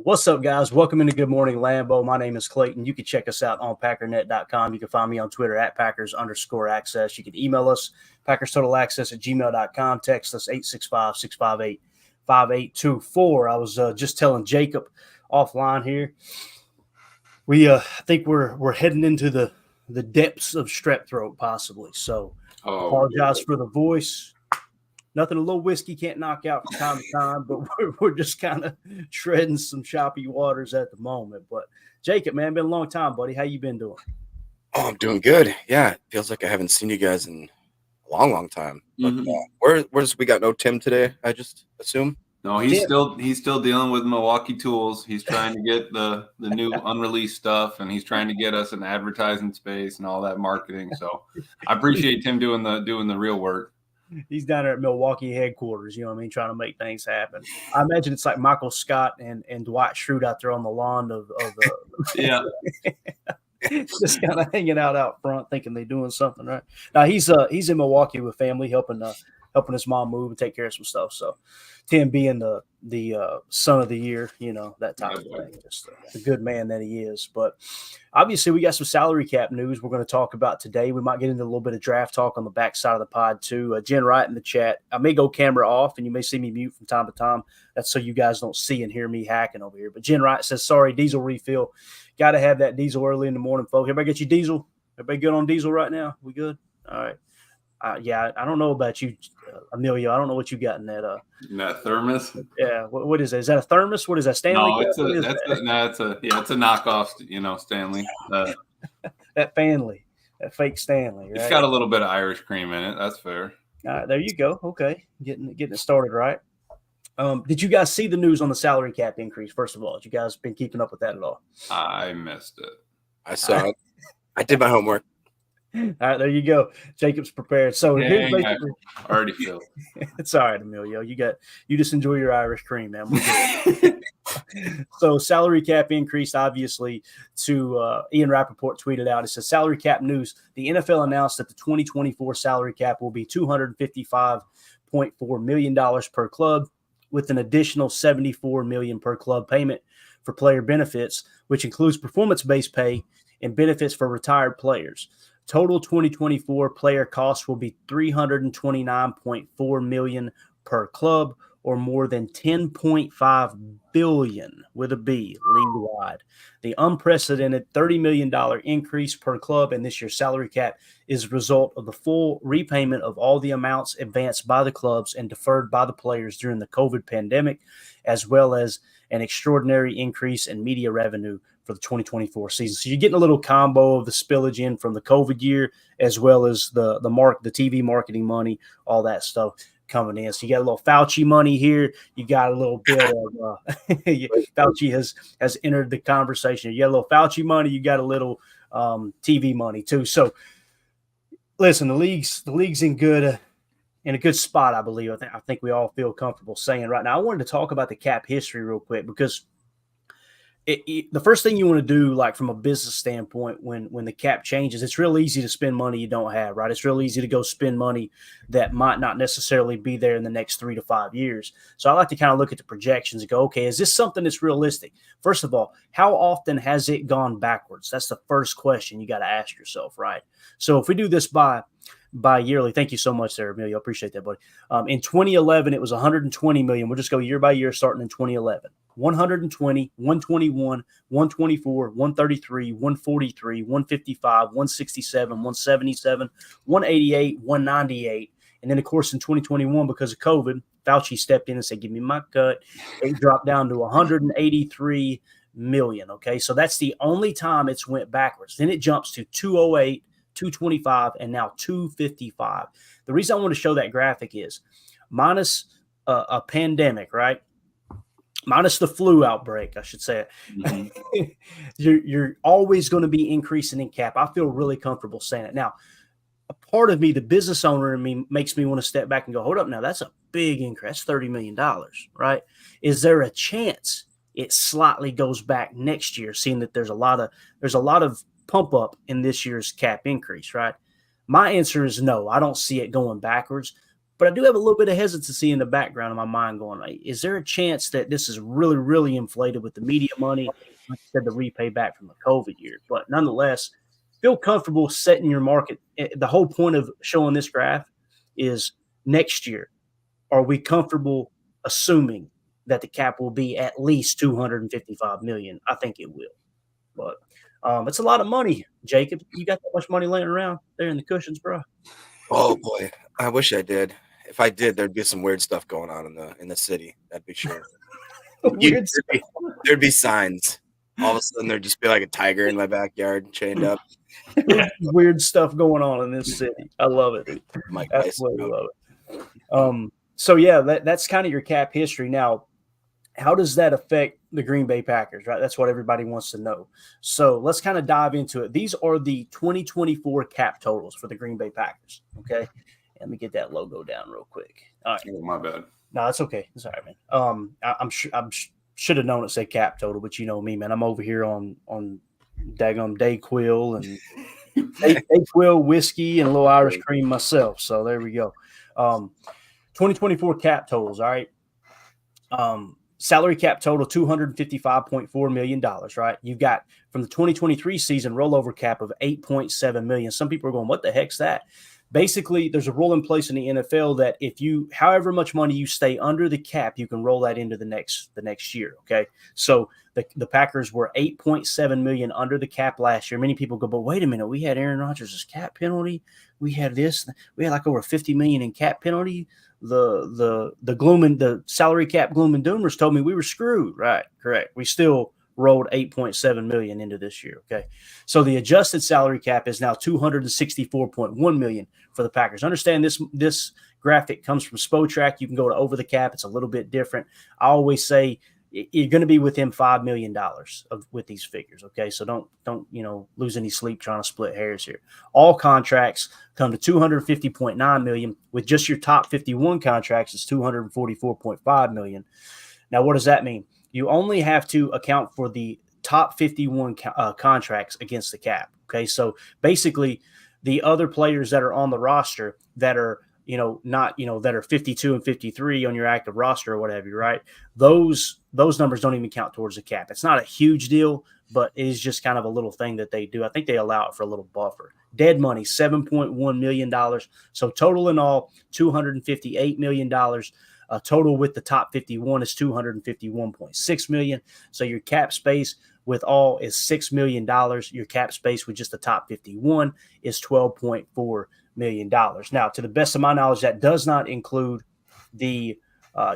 What's up, guys? Welcome into Good Morning Lambeau. My name is Clayton. You can check us out on packernet.com. You can find me on Twitter at Packers_access. You can email us, PackersTotalAccess@gmail.com. Text us 865-658-5824. I was just telling Jacob offline here. I think we're heading into the depths of strep throat, possibly. So apologize for the voice. Nothing a little whiskey can't knock out from time to time, but we're just kind of treading some choppy waters at the moment. But Jacob, man, been a long time, buddy. How you been doing? Oh, I'm doing good. Yeah, it feels like I haven't seen you guys in a long time. But where's we got no Tim today? I just assume. No, he's still dealing with Milwaukee Tools. He's trying to get the new unreleased stuff, and he's trying to get us an advertising space and all that marketing. So I appreciate Tim doing the real work. He's down there at Milwaukee headquarters, you know what I mean, trying to make things happen. I imagine it's like Michael Scott and Dwight Schrute out there on the lawn of yeah. Just kind of hanging out front, thinking they're doing something right. Now he's in Milwaukee with family, helping his mom move and take care of some stuff. So Tim being the son of the year, you know, that type of thing, just the good man that he is. But obviously we got some salary cap news we're going to talk about today. We might get into a little bit of draft talk on the backside of the pod too. Jen Wright in the chat. I may go camera off and you may see me mute from time to time. That's so you guys don't see and hear me hacking over here. But Jen Wright says, sorry, diesel refill. Got to have that diesel early in the morning, folks. Everybody get your diesel? Everybody good on diesel right now? We good? All right. Yeah, I don't know about you, Emilio. I don't know what you got in that. In that thermos? Yeah. What is that? Is that a thermos? What is that? Stanley? No, it's a knockoff. You know, Stanley. That Fanley, that fake Stanley. Right? It's got a little bit of Irish cream in it. That's fair. All right, there you go. Okay, getting it started right. Did you guys see the news on the salary cap increase? First of all, have you guys been keeping up with that at all? I missed it. I saw it. I did my homework. All right, there you go. Jacob's prepared. So here's basically I already feel it's all right, Emilio. You just enjoy your Irish cream, man. So salary cap increased, obviously, to Ian Rappaport tweeted out. It says salary cap news. The NFL announced that the 2024 salary cap will be $255.4 million per club, with an additional $74 million per club payment for player benefits, which includes performance-based pay and benefits for retired players. Total 2024 player costs will be $329.4 million per club, or more than $10.5 billion with a B league-wide. The unprecedented $30 million increase per club in this year's salary cap is a result of the full repayment of all the amounts advanced by the clubs and deferred by the players during the COVID pandemic, as well as an extraordinary increase in media revenue for the 2024 season. So you're getting a little combo of the spillage in from the COVID year, as well as the TV marketing money, all that stuff coming in. So you got a little Fauci money here. You got a little bit of Fauci has entered the conversation. You got a little Fauci money. You got a little TV money too. So listen, the league's in a good spot, I believe. I think we all feel comfortable saying right now. I wanted to talk about the cap history real quick because the first thing you want to do, like from a business standpoint, when the cap changes, it's real easy to spend money you don't have, right? It's real easy to go spend money that might not necessarily be there in the next 3 to 5 years. So I like to kind of look at the projections and go, okay, is this something that's realistic? First of all, how often has it gone backwards? That's the first question you got to ask yourself, right? So if we do this by yearly, thank you so much there, Emilio. Appreciate that, buddy. In 2011, it was 120 million. We'll just go year by year, starting in 2011. 120, 121, 124, 133, 143, 155, 167, 177, 188, 198. And then, of course, in 2021, because of COVID, Fauci stepped in and said, give me my cut. It dropped down to 183 million. Okay, so that's the only time it's went backwards. Then it jumps to 208, 225, and now 255. The reason I want to show that graphic is minus a pandemic, right? Minus the flu outbreak, I should say it. Mm-hmm. You're always going to be increasing in cap. I feel really comfortable saying it. Now, a part of me, the business owner in me, makes me want to step back and go, hold up now, that's a big increase. That's $30 million, right? Is there a chance it slightly goes back next year, seeing that there's a lot of pump up in this year's cap increase, right? My answer is no. I don't see it going backwards. But I do have a little bit of hesitancy in the background of my mind going, like, is there a chance that this is really, really inflated with the media money? Like I said, the repay back from the COVID year. But nonetheless, feel comfortable setting your market. The whole point of showing this graph is next year, are we comfortable assuming that the cap will be at least 255 million? I think it will. But it's a lot of money, Jacob. You got that much money laying around there in the cushions, bro? Oh boy, I wish I did. If I did, there'd be some weird stuff going on in the city. That'd be sure. Weird There'd be signs. All of a sudden, there'd just be like a tiger in my backyard, chained up. weird stuff going on in this city. I love it, dude. Mike Absolutely Tyson. love it. So yeah, that's kind of your cap history. Now, how does that affect the Green Bay Packers, right? That's what everybody wants to know. So let's kind of dive into it. These are the 2024 cap totals for the Green Bay Packers. Okay. Let me get that logo down real quick. All right. Oh, my bad. No, that's okay. It's all right, man. I'm sure should have known it said cap total, but you know me, man. I'm over here on daggum Dayquil and Dayquil whiskey and a little Irish cream myself. So there we go. 2024 cap totals. All right. Salary cap total $255.4 million, right? You've got from the 2023 season rollover cap of $8.7 million. Some people are going, what the heck's that? Basically, there's a rule in place in the NFL that if you, however much money you stay under the cap, you can roll that into the next year. Okay. So the Packers were $8.7 million under the cap last year. Many people go, but wait a minute, we had Aaron Rodgers' cap penalty. We had this, we had like over $50 million in cap penalty. The salary cap gloom and doomers told me we were screwed. Right. Correct. We still rolled $8.7 million into this year. Okay. So the adjusted salary cap is now $264.1 million for the Packers. Understand this graphic comes from Spotrac. You can go to Over the Cap. It's a little bit different. I always say you're going to be within $5 million with these figures. Okay. So don't lose any sleep trying to split hairs here. All contracts come to $250.9 million. With just your top 51 contracts, it's $244.5 million. Now, what does that mean? You only have to account for the top 51 contracts against the cap. Okay. So basically the other players that are on the roster that are, that are 52 and 53 on your active roster or whatever, right? Those numbers don't even count towards the cap. It's not a huge deal, but it is just kind of a little thing that they do. I think they allow it for a little buffer. Dead money, $7.1 million. So total in all, $258 million. Total with the top 51 is $251.6 million. So your cap space with all is $6 million. Your cap space with just the top 51 is $12.4 million. Now, to the best of my knowledge, that does not include the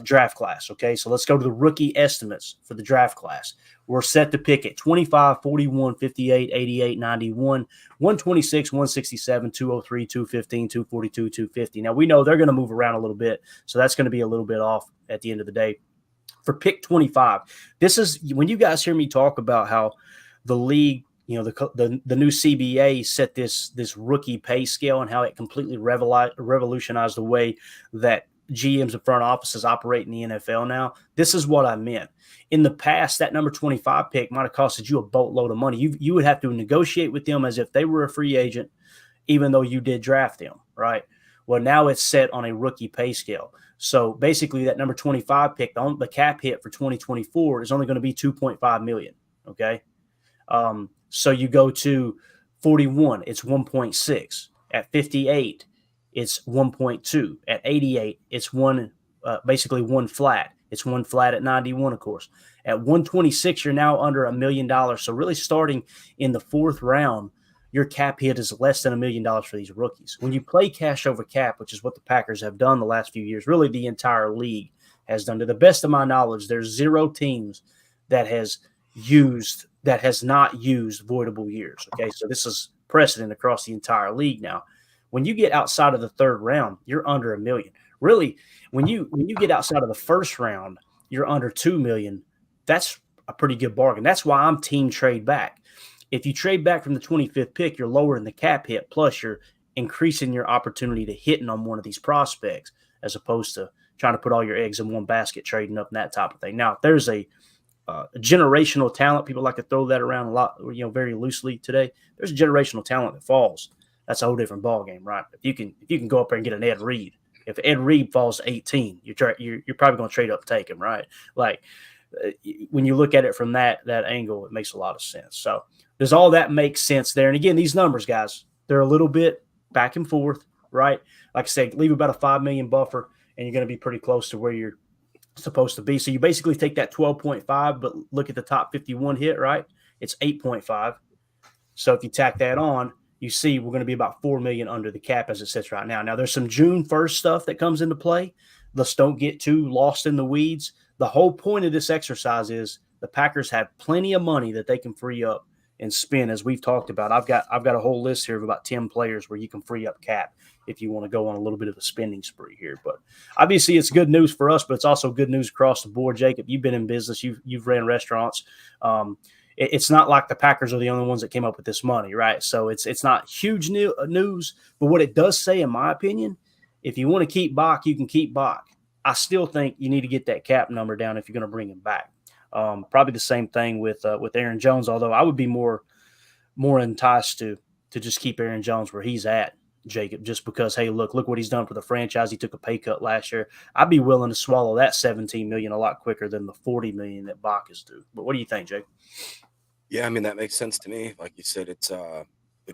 draft class. Okay, so let's go to the rookie estimates for the draft class. We're set to pick at 25, 41, 58, 88, 91, 126, 167, 203, 215, 242, 250. Now, we know they're going to move around a little bit, so that's going to be a little bit off at the end of the day. For pick 25, this is when you guys hear me talk about how the league, the new CBA set this rookie pay scale and how it completely revolutionized the way that GMs and front offices operate in the NFL now. This is what I meant. In the past, that number 25 pick might have costed you a boatload of money. You would have to negotiate with them as if they were a free agent, even though you did draft them, right? Well, now it's set on a rookie pay scale. So basically that number 25 pick, the cap hit for 2024 is only going to be $2.5 million, okay? So you go to 41, it's 1.6. At 58, it's 1.2. At 88, it's basically one flat. It's one flat at 91, of course. At 126, you're now under $1 million. So really starting in the fourth round, your cap hit is less than $1 million for these rookies. When you play cash over cap, which is what the Packers have done the last few years, really the entire league has done. To the best of my knowledge, there's 0 teams that has not used voidable years. Okay, so this is precedent across the entire league now. When you get outside of the third round, you're under $1 million. Really, when you get outside of the first round, you're under $2 million. That's a pretty good bargain. That's why I'm team trade back. If you trade back from the 25th pick, you're lowering the cap hit, plus you're increasing your opportunity to hitting on one of these prospects, as opposed to trying to put all your eggs in one basket, trading up and that type of thing. Now, if there's a generational talent, people like to throw that around a lot, very loosely today. There's a generational talent that falls. That's a whole different ball game, right? If you can go up there and get an Ed Reed, If Ed Reed falls to 18, you're probably going to trade up and take him, right? Like when you look at it from that angle, it makes a lot of sense. So does all that make sense there? And again, these numbers, guys, they're a little bit back and forth, right? Like I said, leave about a $5 million buffer, and you're going to be pretty close to where you're supposed to be. So you basically take that 12.5, but look at the top 51 hit, right? It's 8.5. So if you tack that on, you see we're going to be about $4 million under the cap as it sits right now. Now there's some June 1st stuff that comes into play. Let's don't get too lost in the weeds. The whole point of this exercise is the Packers have plenty of money that they can free up and spend, as we've talked about. I've got a whole list here of about 10 players where you can free up cap if you want to go on a little bit of a spending spree here. But obviously it's good news for us, but it's also good news across the board. Jacob, you've been in business. You've ran restaurants. It's not like the Packers are the only ones that came up with this money, right? So it's not huge news, but what it does say, in my opinion, if you want to keep Bach, you can keep Bach. I still think you need to get that cap number down if you're going to bring him back. Probably the same thing with Aaron Jones, although I would be more enticed to just keep Aaron Jones where he's at, Jacob, just because, hey, look what he's done for the franchise. He took a pay cut last year. I'd be willing to swallow that $17 million a lot quicker than the $40 million that Bach is due. But what do you think, Jake? Yeah, I mean, that makes sense to me. Like you said, it's the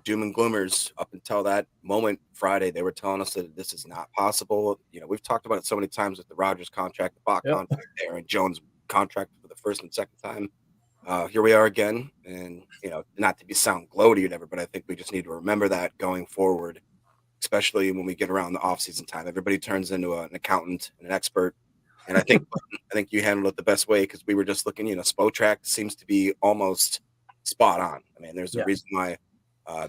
doom and gloomers. Up until that moment Friday, they were telling us that this is not possible. You know, we've talked about it so many times with the Rodgers contract, the Bach contract, the Aaron Jones contract for the first and second time. Here we are again. And, you know, not to sound gloaty or whatever, but I think we just need to remember that going forward, especially when we get around the offseason time. Everybody turns into an accountant and an expert. And I think you handled it the best way, because we were just looking, you know, Spotrac seems to be almost spot on. I mean, there's a reason why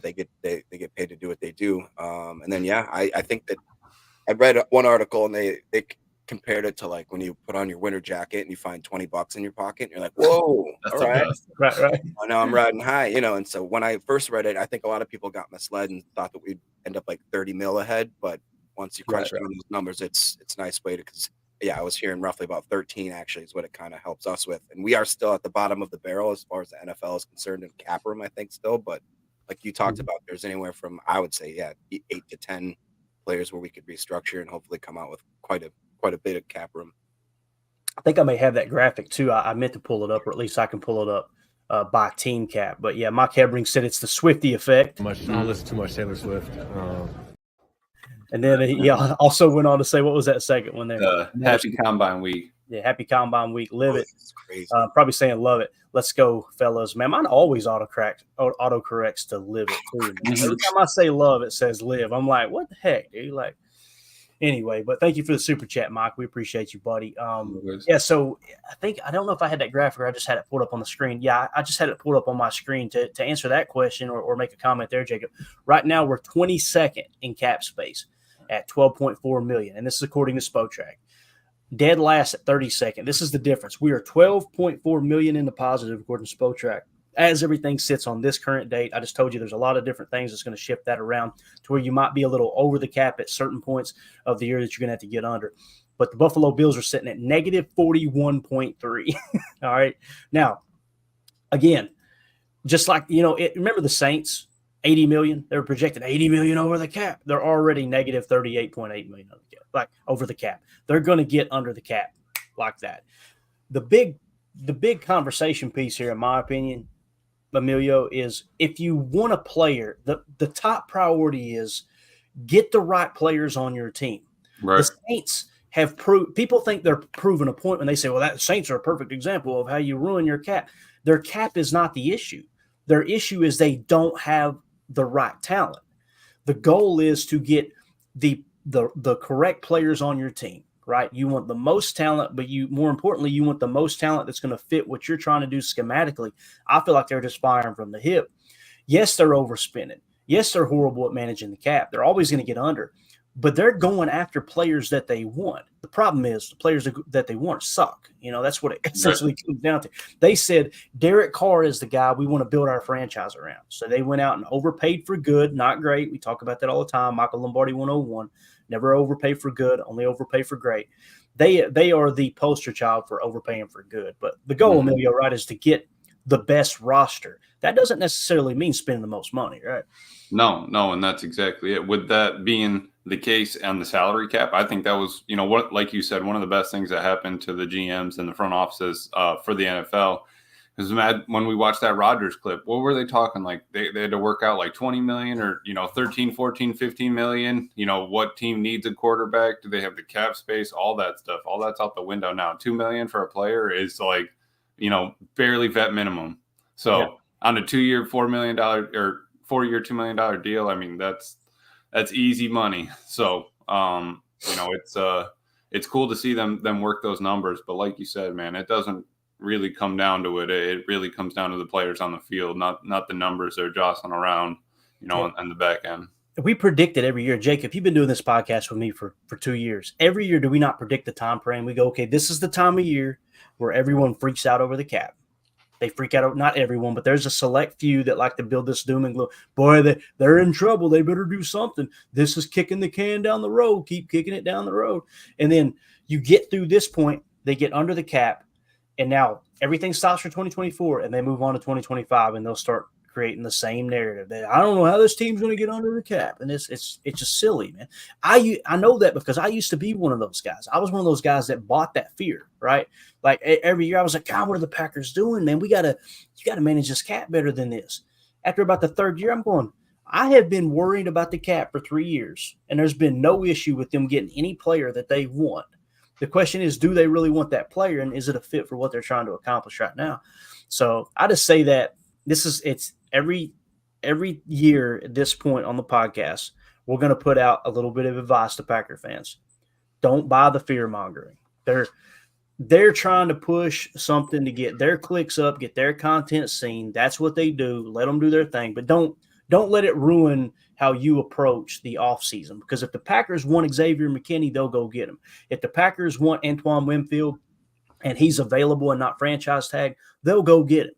they get paid to do what they do. And then, I think that I read one article and they compared it to like when you put on your winter jacket and you find $20 in your pocket and you're like, whoa, all right. Right. Now I'm riding high, you know. And so when I first read it, I think a lot of people got misled and thought that we'd end up like 30 mil ahead. But once you crunch down those numbers, it's a nice way to, because I was hearing roughly about 13 actually is what it kind of helps us with. And we are still at the bottom of the barrel as far as the NFL is concerned in cap room, I think still. But like you talked about, there's anywhere from, I would say, 8 to 10 players where we could restructure and hopefully come out with quite a bit of cap room. I think I may have that graphic too. I meant to pull it up, or at least I can pull it up by team cap. But yeah, Mike Hebring said it's the Swiftie effect. I don't listen too much Taylor Swift. And then he also went on to say, what was that second one there? Happy Combine Week. Yeah, happy Combine Week. Live it. It's crazy. Probably saying love it. Let's go, fellas. Man, mine always autocorrects to live it too. Every time I say love, it says live. I'm like, what the heck, dude? Like, anyway, but thank you for the super chat, Mike. We appreciate you, buddy. So I don't know if I had that graphic or I just had it pulled up on the screen. Yeah, I just had it pulled up on my screen to answer that question or make a comment there, Jacob. Right now, we're 22nd in cap space at $12.4 million, and this is according to Spotrac. Dead last at 32nd. This is the difference. We are $12.4 million in the positive according to Spotrac. As everything sits on this current date, I just told you there's a lot of different things that's going to shift that around to where you might be a little over the cap at certain points of the year that you're going to have to get under. But the Buffalo Bills are sitting at negative 41.3. All right. Now, again, just like, remember the Saints, 80 million. They were projected 80 million over the cap. They're already negative 38.8 million over the cap. They're going to get under the cap like that. The big conversation piece here, in my opinion, Emilio, is if you want a player, the top priority is get the right players on your team. Right. The Saints have proved, people think they're proving a point when they say, well, that Saints are a perfect example of how you ruin your cap. Their cap is not the issue. Their issue is they don't have the right talent. The goal is to get the correct players on your team, right? You want the most talent, but more importantly, you want the most talent that's going to fit what you're trying to do schematically. I feel like they're just firing from the hip. Yes, they're overspending. Yes, they're horrible at managing the cap. They're always going to get under, but they're going after players that they want. The problem is the players that they want suck. That's what it essentially comes down to. They said Derek Carr is the guy we want to build our franchise around. So they went out and overpaid for good, not great. We talk about that all the time. Michael Lombardi 101. Never overpay for good, only overpay for great. They are the poster child for overpaying for good. But the goal, Emilio, right, is to get the best roster. That doesn't necessarily mean spending the most money, right? No, and that's exactly it. With that being the case on the salary cap. I think that was, what, like you said, one of the best things that happened to the GMs and the front offices for the NFL. Because when we watched that Rodgers clip, what were they talking? Like they had to work out like 20 million or, 13, 14, 15 million. What team needs a quarterback? Do they have the cap space? All that stuff. All that's out the window now. 2 million for a player is like, barely vet minimum. So on a 2-year, $4 million or 4-year, $2 million deal, I mean, that's easy money. So, it's cool to see them work those numbers. But like you said, man, it doesn't really come down to it. It really comes down to the players on the field, not the numbers they're jostling around, on the back end. We predicted every year. Jacob, you've been doing this podcast with me for 2 years. Every year, do we not predict the time frame? We go, okay, this is the time of year where everyone freaks out over the cap. They freak out. Not everyone, but there's a select few that like to build this doom and gloom. Boy, they're in trouble. They better do something. This is kicking the can down the road. Keep kicking it down the road. And then you get through this point, they get under the cap, and now everything stops for 2024, and they move on to 2025, and they'll start creating the same narrative that I don't know how this team's going to get under the cap, and it's just silly, man. I know that because I used to be one of those guys. I was one of those guys that bought that fear, right? Like every year, I was like, God, what are the Packers doing, man? You got to manage this cap better than this. After about the third year, I'm going, I have been worried about the cap for 3 years, and there's been no issue with them getting any player that they want. The question is, do they really want that player, and is it a fit for what they're trying to accomplish right now? So I just say that it's every year at this point on the podcast, we're going to put out a little bit of advice to Packer fans. Don't buy the fear mongering. They're trying to push something to get their clicks up, get their content seen. That's what they do. Let them do their thing, but don't let it ruin how you approach the offseason. Because if the Packers want Xavier McKinney, they'll go get him. If the Packers want Antoine Winfield and he's available and not franchise tag, they'll go get him.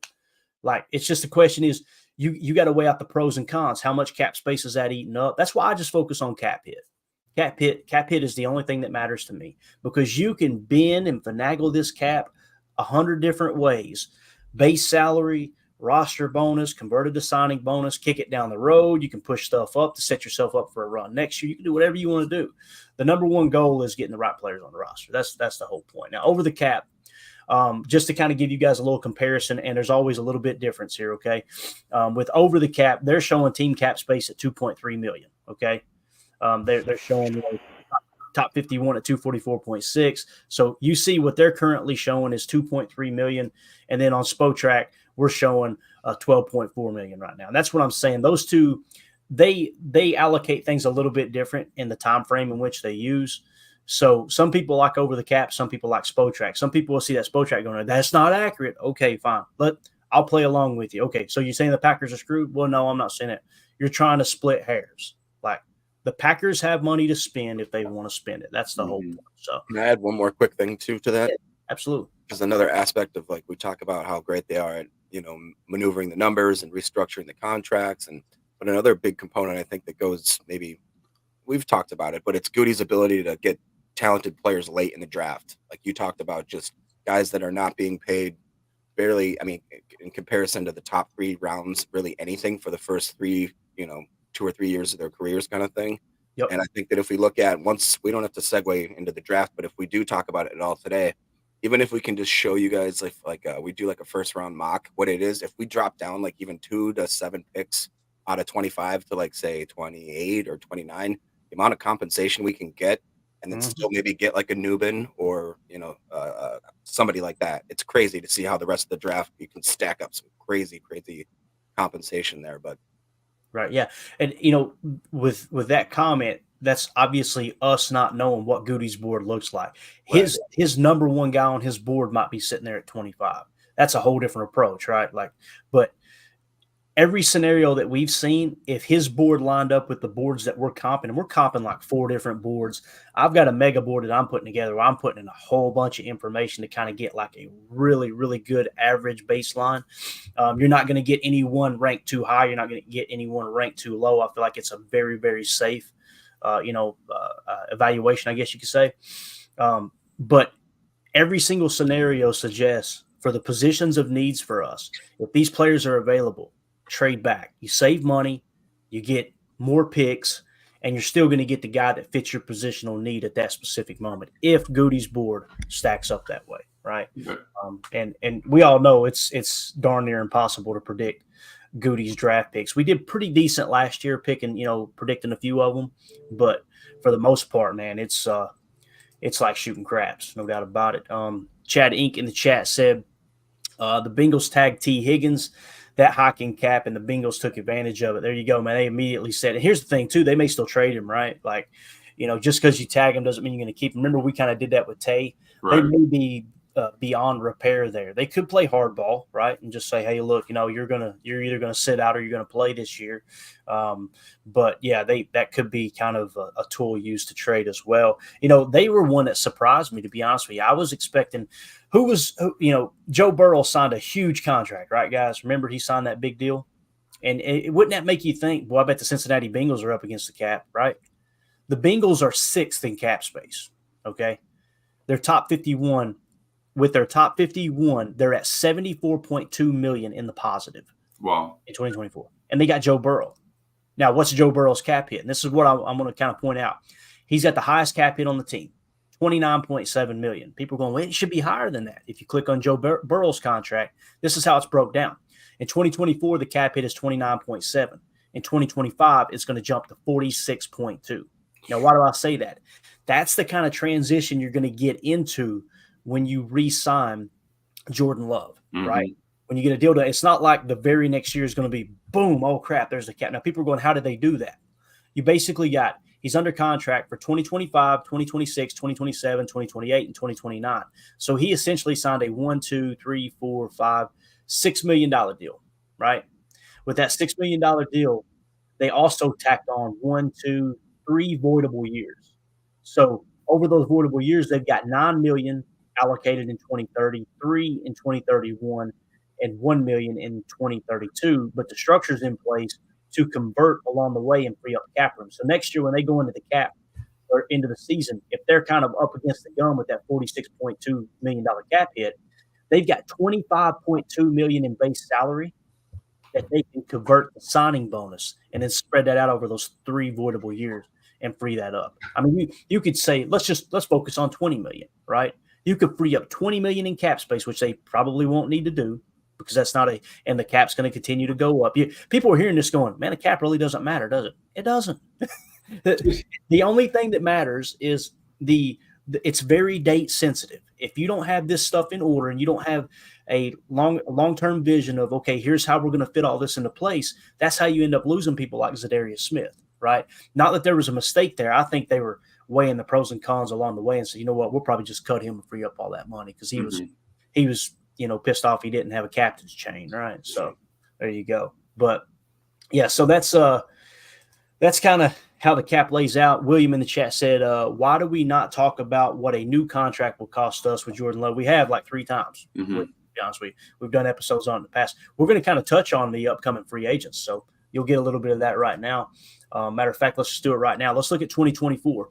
Like, it's just the question is, you got to weigh out the pros and cons. How much cap space is that eating up? That's why I just focus on cap hit. Cap hit is the only thing that matters to me, because you can bend and finagle this cap 100 different ways. Base salary, roster bonus, converted to signing bonus, kick it down the road. You can push stuff up to set yourself up for a run next year. You can do whatever you want to do. The number one goal is getting the right players on the roster. That's the whole point. Now, over the cap, just to kind of give you guys a little comparison, and there's always a little bit difference here, okay? With over the cap, they're showing team cap space at $2.3 million, okay? They're showing top 51 at 244.6. So you see what they're currently showing is 2.3 million. And then on Spotrac, we're showing 12.4 million right now. And that's what I'm saying. Those two, they allocate things a little bit different in the time frame in which they use. So some people like over the cap, some people like Spotrac. Some people will see that Spotrac going, that's not accurate. Okay, fine. But I'll play along with you. Okay, so you're saying the Packers are screwed? Well, no, I'm not saying it. You're trying to split hairs. Like, the Packers have money to spend if they want to spend it. That's the whole point. So, can I add one more quick thing to that? Yeah, absolutely. Because another aspect of, like, we talk about how great they are at, maneuvering the numbers and restructuring the contracts. But another big component, I think, that goes, maybe we've talked about it, but it's Goody's ability to get talented players late in the draft. Like you talked about, just guys that are not being paid barely, I mean, in comparison to the top 3 rounds, really anything for the first 3, 2 or 3 years of their careers kind of thing. Yep. And I think that if we look at, once, we don't have to segue into the draft, but if we do talk about it at all today, even if we can just show you guys, like we do like a first round mock, what it is, if we drop down like even 2 to 7 picks out of 25 to, like, say 28 or 29, the amount of compensation we can get, and then still maybe get like a Newbin or, somebody like that. It's crazy to see how the rest of the draft, you can stack up some crazy compensation there. But right, yeah. And, with that comment, that's obviously us not knowing what Goody's board looks like. His number one guy on his board might be sitting there at 25. That's a whole different approach, right? Like, but every scenario that we've seen, if his board lined up with the boards that we're comping, and we're comping like 4 different boards. I've got a mega board that I'm putting together where I'm putting in a whole bunch of information to kind of get like a really, really good average baseline. You're not going to get anyone ranked too high. You're not going to get anyone ranked too low. I feel like it's a very, very safe, evaluation, I guess you could say. But every single scenario suggests, for the positions of needs for us, if these players are available, trade back. You save money, you get more picks, and you're still going to get the guy that fits your positional need at that specific moment if Goody's board stacks up that way, right? Okay. And we all know it's darn near impossible to predict Goody's draft picks. We did pretty decent last year predicting a few of them, but for the most part, man, it's like shooting craps, no doubt about it. Chad Inc. in the chat said the Bengals tagged T. Higgins, that hike in cap, and the Bengals took advantage of it. There you go, man. They immediately said, and here's the thing, too. They may still trade him, right? Like, just because you tag him doesn't mean you're going to keep him. Remember, we kind of did that with Tay. Right. They may be beyond repair there. They could play hardball, right, and just say, hey, look, you're either going to sit out or you're going to play this year. But, yeah, that could be kind of a tool used to trade as well. They were one that surprised me, to be honest with you. I was expecting – Joe Burrow signed a huge contract, right, guys? Remember he signed that big deal? And wouldn't that make you think, well, I bet the Cincinnati Bengals are up against the cap, right? The Bengals are 6th in cap space, okay? They're top 51. With their top 51, they're at $74.2 million in the positive. Wow. In 2024. And they got Joe Burrow. Now, what's Joe Burrow's cap hit? And this is what I'm going to kind of point out. He's got the highest cap hit on the team. $29.7 million. People are going, well, it should be higher than that. If you click on Joe Burrow's contract, this is how it's broke down. In 2024, the cap hit is 29.7. In 2025, it's going to jump to 46.2. Now, why do I say that? That's the kind of transition you're going to get into when you re-sign Jordan Love, right? When you get a deal done, it's not like the very next year is going to be, boom, oh, crap, there's the cap. Now, people are going, how did they do that? You basically got – he's under contract for 2025, 2026, 2027, 2028, and 2029. So he essentially signed a $6 million deal, right? With that $6 million deal, they also tacked on 3 voidable years. So over those voidable years, they've got $9 million allocated in 2030, 3 in 2031, and $1 million in 2032. But the structure's in place to convert along the way and free up cap room. So next year when they go into the cap or into the season, if they're kind of up against the gun with that $46.2 million cap hit, they've got $25.2 million in base salary that they can convert the signing bonus and then spread that out over those 3 voidable years and free that up. I mean, you could say, let's focus on $20 million, right? You could free up $20 million in cap space, which they probably won't need to do, because that's not and the cap's going to continue to go up. People are hearing this going, man, the cap really doesn't matter, does it? It doesn't. The only thing that matters is it's very date sensitive. If you don't have this stuff in order and you don't have a long-term vision of, okay, here's how we're going to fit all this into place, that's how you end up losing people like Zadarius Smith, right? Not that there was a mistake there. I think they were weighing the pros and cons along the way and said, you know what, we'll probably just cut him and free up all that money, because he was pissed off he didn't have a captain's chain, right? So there you go. But yeah, so that's kind of how the cap lays out. William in the chat said, why do we not talk about what a new contract will cost us with Jordan Love? We have like 3 times. To be honest with you. We've done episodes on it in the past. We're going to kind of touch on the upcoming free agents, so you'll get a little bit of that right now. Matter of fact, let's just do it right now. Let's look at 2024.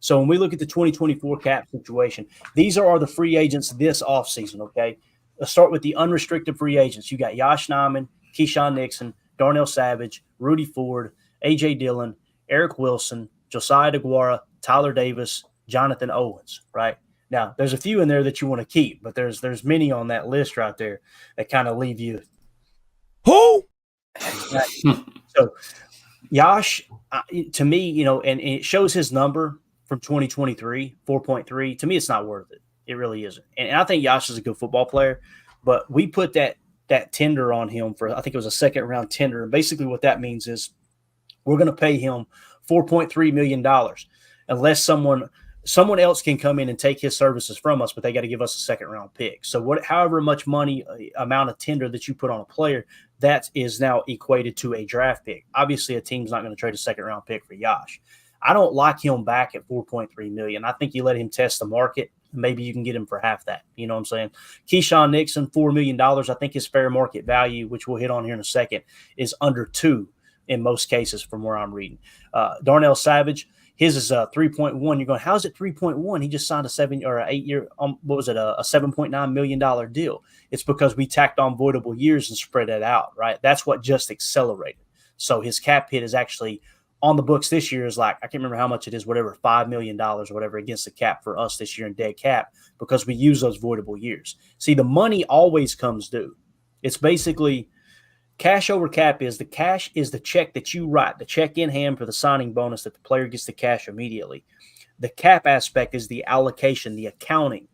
So when we look at the 2024 cap situation, these are the free agents this offseason, okay? Let's start with the unrestricted free agents. You got Yosh Nijman, Keyshawn Nixon, Darnell Savage, Rudy Ford, A.J. Dillon, Eric Wilson, Josiah DeGuara, Tyler Davis, Jonathan Owens, right? Now, there's a few in there that you want to keep, but there's many on that list right there that kind of leave you. Who? So, Yosh, to me, and it shows his number from 2023, 4.3. To me, it's not worth it. It really isn't. And I think Yosh is a good football player, but we put that tender on him for, I think it was a second-round tender. And basically what that means is we're going to pay him $4.3 million unless someone else can come in and take his services from us, but they got to give us a second-round pick. So however much money, amount of tender that you put on a player, that is now equated to a draft pick. Obviously, a team's not going to trade a second-round pick for Yosh. I don't like him back at $4.3 million. I think you let him test the market. Maybe you can get him for half that. You know what I'm saying? Keyshawn Nixon, $4 million. I think his fair market value, which we'll hit on here in a second, is under 2 in most cases from where I'm reading. Darnell Savage, his is 3.1. You're going, how's it 3.1? He just signed a 7 or 8 year, a $7.9 million deal. It's because we tacked on voidable years and spread it out, right? That's what just accelerated. So his cap hit is actually on the books this year is like, I can't remember how much it is, whatever, $5 million or whatever against the cap for us this year in dead cap because we use those voidable years. See, the money always comes due. It's basically cash over cap is the cash is the check that you write, the check in hand for the signing bonus that the player gets the cash immediately. The cap aspect is the allocation, the accounting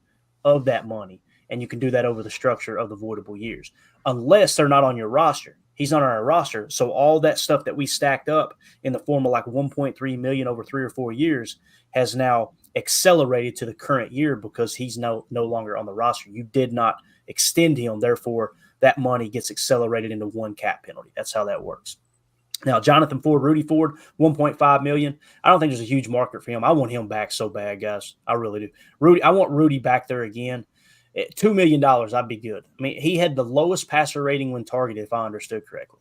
of that money. And you can do that over the structure of the voidable years, unless they're not on your roster. He's not on our roster. So all that stuff that we stacked up in the form of like 1.3 million over 3 or 4 years has now accelerated to the current year because he's no longer on the roster. You did not extend him. Therefore, that money gets accelerated into one cap penalty. That's how that works. Now, Jonathan Ford, Rudy Ford, 1.5 million. I don't think there's a huge market for him. I want him back so bad, guys. I really do. Rudy, I want Rudy back there again. At $2 million, I'd be good. I mean, he had the lowest passer rating when targeted, if I understood correctly.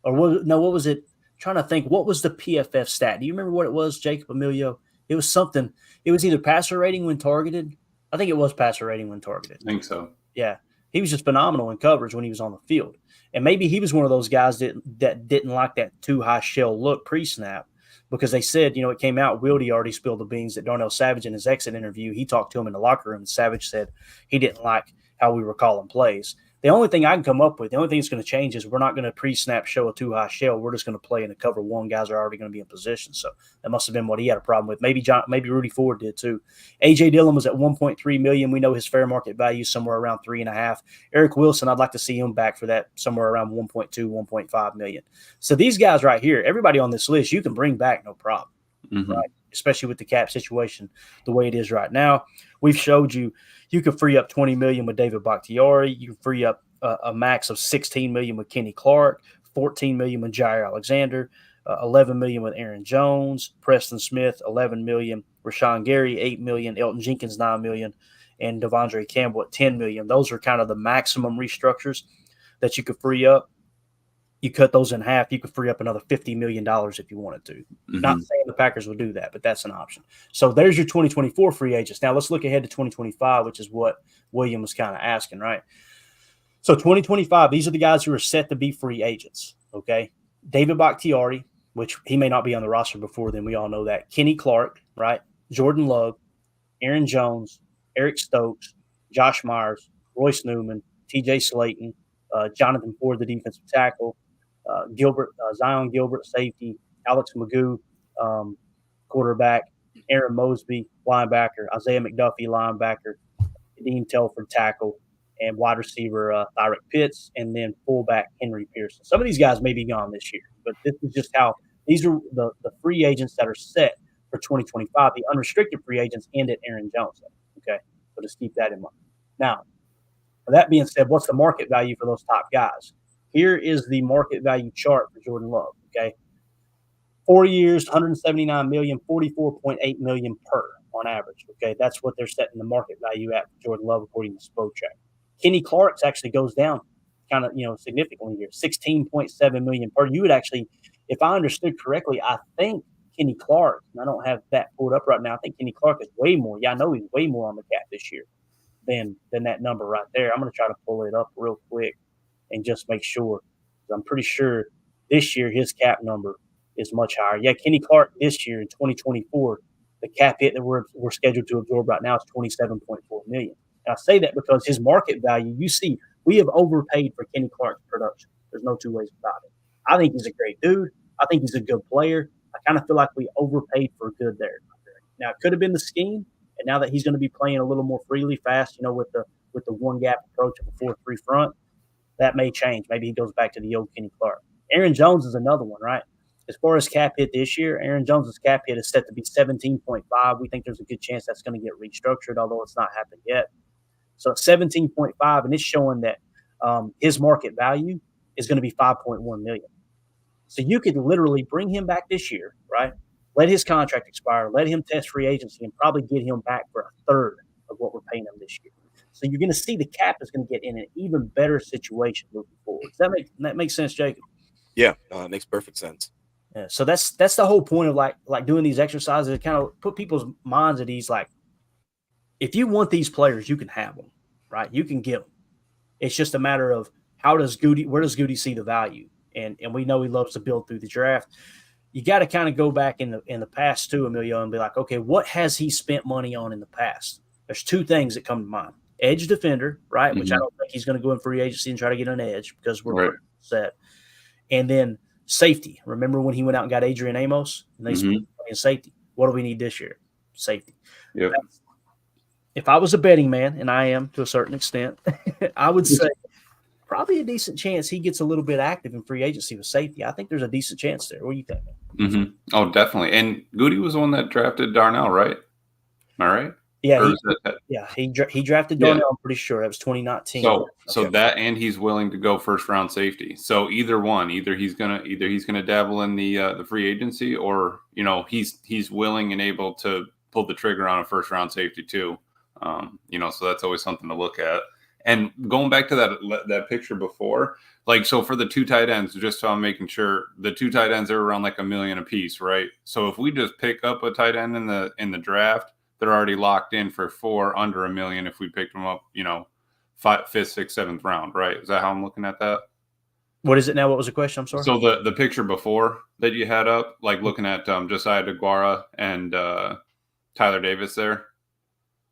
Or what was it? I'm trying to think. What was the PFF stat? Do you remember what it was, Jacob Emilio? It was something. It was either passer rating when targeted. I think it was passer rating when targeted. I think so. Yeah. He was just phenomenal in coverage when he was on the field. And maybe he was one of those guys that didn't like that too high shell look pre-snap because they said, it came out, Wildy already spilled the beans that Darnell Savage in his exit interview, he talked to him in the locker room, and Savage said he didn't like how we were calling plays. The only thing I can come up with, the only thing that's going to change is we're not going to pre-snap show a too high shell. We're just going to play in a cover one. Guys are already going to be in position. So that must have been what he had a problem with. Maybe Rudy Ford did too. A.J. Dillon was at $1.3 million. We know his fair market value is somewhere around $3.5. Eric Wilson, I'd like to see him back for that somewhere around $1.2, $1.5 million. So these guys right here, everybody on this list, you can bring back no problem, right? Especially with the cap situation the way it is right now. We've showed you can free up $20 million with David Bakhtiari. You can free up a max of $16 million with Kenny Clark, $14 million with Jair Alexander, $11 million with Aaron Jones, Preston Smith, $11 million, Rashawn Gary, $8 million, Elton Jenkins, $9 million, and Devondre Campbell at $10 million. Those are kind of the maximum restructures that you could free up. You cut those in half, you could free up another $50 million if you wanted to. Mm-hmm. Not saying the Packers will do that, but that's an option. So there's your 2024 free agents. Now let's look ahead to 2025, which is what William was kind of asking, right? So 2025, these are the guys who are set to be free agents, okay? David Bakhtiari, which he may not be on the roster before then. We all know that. Kenny Clark, right? Jordan Love, Aaron Jones, Eric Stokes, Josh Myers, Royce Newman, TJ Slayton, Jonathan Ford, the defensive tackle, Zion Gilbert, safety, Alex Magoo, quarterback, Aaron Mosby, linebacker, Isaiah McDuffie, linebacker, Dean Telford, tackle, and wide receiver Thyrick Pitts, and then fullback Henry Pearson. Some of these guys may be gone this year, but this is just how these are the free agents that are set for 2025. The unrestricted free agents end at Aaron Jones. Okay, so just keep that in mind. Now, with that being said, what's the market value for those top guys? Here is the market value chart for Jordan Love. Okay, 4 years, $179 million, $44.8 million per on average. Okay, that's what they're setting the market value at for Jordan Love according to Spotrac. Kenny Clark's actually goes down kind of, significantly here, $16.7 million per. You would actually, if I understood correctly, I think Kenny Clark, and I don't have that pulled up right now, I think Kenny Clark is way more. Yeah, I know he's way more on the cap this year than that number right there. I'm going to try to pull it up real quick and just make sure. I'm pretty sure this year his cap number is much higher. Yeah, Kenny Clark this year in 2024, the cap hit that we're scheduled to absorb right now is $27.4 million. And I say that because his market value, you see, we have overpaid for Kenny Clark's production. There's no two ways about it. I think he's a great dude. I think he's a good player. I kind of feel like we overpaid for good there. Now, it could have been the scheme, and now that he's going to be playing a little more freely, fast, with the one gap approach of a 4-3 front, that may change. Maybe he goes back to the old Kenny Clark. Aaron Jones is another one, right? As far as cap hit this year, Aaron Jones' cap hit is set to be 17.5. We think there's a good chance that's going to get restructured, although it's not happened yet. So it's 17.5, and it's showing that his market value is going to be $5.1 million. So you could literally bring him back this year, right? Let his contract expire, let him test free agency, and probably get him back for a third of what we're paying him this year. So you're going to see the cap is going to get in an even better situation moving forward. Does that make sense, Jacob? Yeah, it makes perfect sense. Yeah, so that's the whole point of like doing these exercises to kind of put people's minds at ease. Like, if you want these players, you can have them, right? You can get them. It's just a matter of where does Goody see the value? And we know he loves to build through the draft. you got to kind of go back in the past too, Emilio, and be like, okay, what has he spent money on in the past? There's two things that come to mind. Edge defender, right? Mm-hmm. Which I don't think he's going to go in free agency and try to get an edge because we're set. And then safety. Remember when he went out and got Adrian Amos and they spent money in safety? What do we need this year? Safety. Yep. If I was a betting man, and I am to a certain extent, I would say probably a decent chance he gets a little bit active in free agency with safety. I think there's a decent chance there. What do you think? Mm-hmm. Oh, definitely. And Goody was the one that drafted Darnell, right? Am I right? Yeah, he drafted Darnell. Yeah. I'm pretty sure that was 2019. So that, and he's willing to go first round safety. So either he's gonna dabble in the free agency, or he's willing and able to pull the trigger on a first round safety too. So that's always something to look at. And going back to that picture before, so for the two tight ends, just so I'm making sure, the two tight ends are around like $1 million a piece, right? So if we just pick up a tight end in the draft, they're already locked in for 4 under $1 million if we picked them up, 5th, 5th, 6th, 7th round, right? Is that how I'm looking at that? What is it now? What was the question? I'm sorry. So the picture before that you had up, looking at Josiah DeGuara and Tyler Davis there.